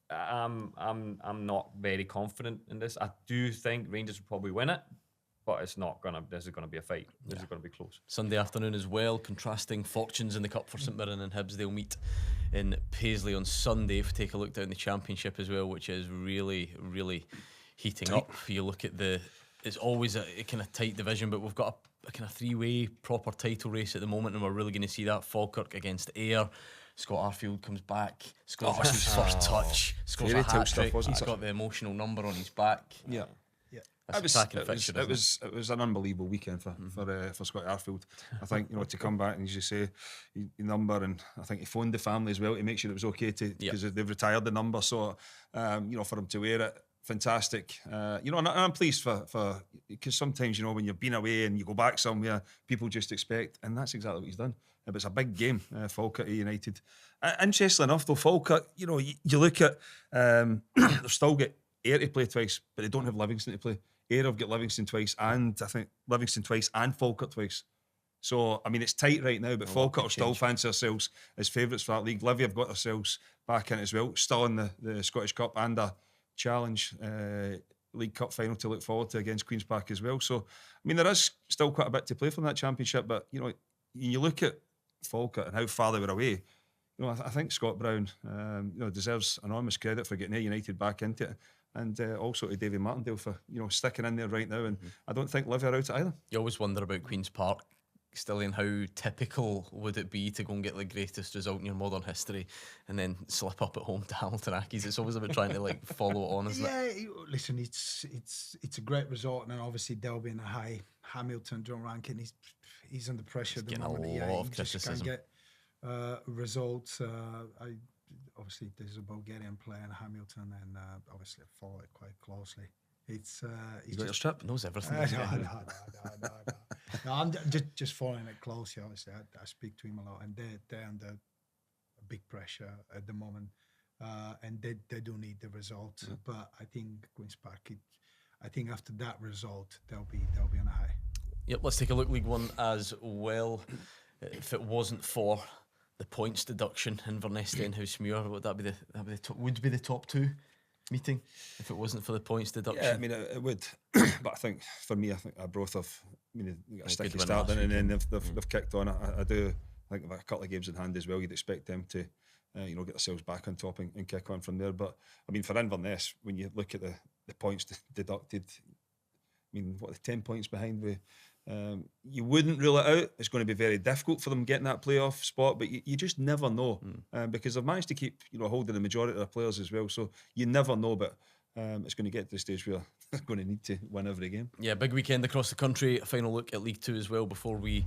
[SPEAKER 4] I'm not very confident in this. I do think Rangers will probably win it, but it's not gonna. This is gonna be a fight. This is gonna be close.
[SPEAKER 2] Sunday afternoon as well, contrasting fortunes in the Cup for St Mirren and Hibs. They'll meet in Paisley on Sunday. If we take a look down the Championship as well, which is really, really heating up. You look at it's always a kind of tight division, but we've got a kind of three-way proper title race at the moment, and we're really going to see that. Falkirk against Ayr. Scott Arfield comes back, scores his first touch, scores a
[SPEAKER 3] Fairy tale
[SPEAKER 2] hat
[SPEAKER 3] stuff,
[SPEAKER 2] trick.
[SPEAKER 3] wasn't
[SPEAKER 2] He's
[SPEAKER 3] it?
[SPEAKER 2] got the emotional number on his back.
[SPEAKER 3] Yeah.
[SPEAKER 2] That's a cracking fixture,
[SPEAKER 3] it
[SPEAKER 2] isn't
[SPEAKER 3] was an unbelievable weekend for Scott Arfield. I think to come back and, as you say, your number, and I think he phoned the family as well to make sure it was okay because they've retired the number. So for him to wear it, fantastic. And I'm pleased for because sometimes when you've been away and you go back somewhere, people just expect, and that's exactly what he's done. It was a big game, Falkirk United. Interestingly enough, though, Falkirk, you look at they've still got Ayr to play twice, but they don't have Livingston to play. Ayr have got Livingston twice, and I think Livingston twice and Falkirk twice. So, I mean, it's tight right now, but Falkirk will still fancy themselves as favourites for that league. Livy have got themselves back in as well, still in the Scottish Cup and a Challenge League Cup final to look forward to against Queen's Park as well. So, I mean, there is still quite a bit to play for in that Championship, but, you look at Falkirk and how far they were away, I think Scott Brown, deserves enormous credit for getting Ayr United back into it. And also to David Martindale for sticking in there right now, and I don't think Livy are out either.
[SPEAKER 2] You always wonder about Queen's Park, Stiliyan, how typical would it be to go and get the greatest result in your modern history and then slip up at home to Hamilton Accies? It's always about trying to follow it on, isn't it?
[SPEAKER 1] Listen, it's a great result, and obviously they'll be in a high. Hamilton, John Rankin, he's under pressure at the moment.
[SPEAKER 2] Getting a lot of
[SPEAKER 1] he just
[SPEAKER 2] criticism.
[SPEAKER 1] can't get results. Obviously, there's a Bulgarian player in Hamilton, and obviously I follow it quite closely. It's
[SPEAKER 3] You got your strip?
[SPEAKER 2] Knows everything.
[SPEAKER 1] No, I'm just following it closely. Obviously, I speak to him a lot, and they're under a big pressure at the moment, and they do need the result. But I think Queen's Park, I think after that result, they'll be on a high.
[SPEAKER 2] Yep, let's take a look League One as well. If it wasn't for the points deduction, Inverness and Housemuir, would be the top two meeting if it wasn't for the points deduction?
[SPEAKER 3] Yeah, I mean it would, but I think for me, I think Arbroath have got a sticky start, and then they've kicked on. I do think they've got a couple of games in hand as well. You'd expect them to get themselves back on top and kick on from there. But I mean, for Inverness, when you look at the points deducted, I mean, what are they, 10 points behind with? You wouldn't rule it out. It's going to be very difficult for them getting that playoff spot, but you just never know because they've managed to keep hold of the majority of their players as well. So you never know, but it's going to get to the stage where they're going to need to win every game.
[SPEAKER 2] Yeah, big weekend across the country. A final look at League Two as well before we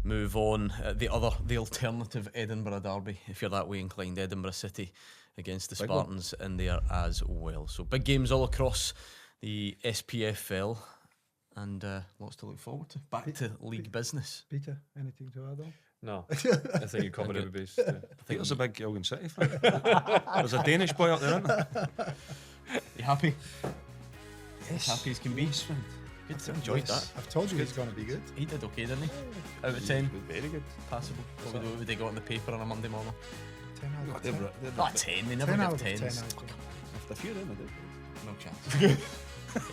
[SPEAKER 2] move on. The alternative Edinburgh derby, if you're that way inclined, Edinburgh City against the Spartans in there as well. So big games all across the SPFL. And lots to look forward to. Back to league business.
[SPEAKER 1] Peter, anything to add on?
[SPEAKER 4] No, I think you covered every base.
[SPEAKER 3] I think there's a big Elgin City fan. There's a Danish boy up there, isn't there?
[SPEAKER 2] You happy?
[SPEAKER 3] Yes.
[SPEAKER 2] Happy as can be. Good. Enjoyed that.
[SPEAKER 1] I've told you he's going to be good.
[SPEAKER 2] He did okay, didn't he? Out of 10.
[SPEAKER 3] Very good.
[SPEAKER 2] Passable. What would they got on the paper on a Monday morning?
[SPEAKER 1] 10 out of 10.
[SPEAKER 2] Not 10. They never
[SPEAKER 1] 10 out
[SPEAKER 2] give
[SPEAKER 1] of 10.
[SPEAKER 2] 10s.
[SPEAKER 3] After a few, then I do.
[SPEAKER 2] No chance.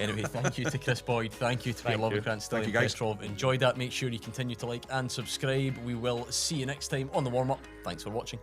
[SPEAKER 2] Anyway, thank you to Kris Boyd. Thank you to Peter Lovenkrands, Stiliyan and Petrov. Enjoyed that. Make sure you continue to like and subscribe. We will see you next time on the warm up. Thanks for watching.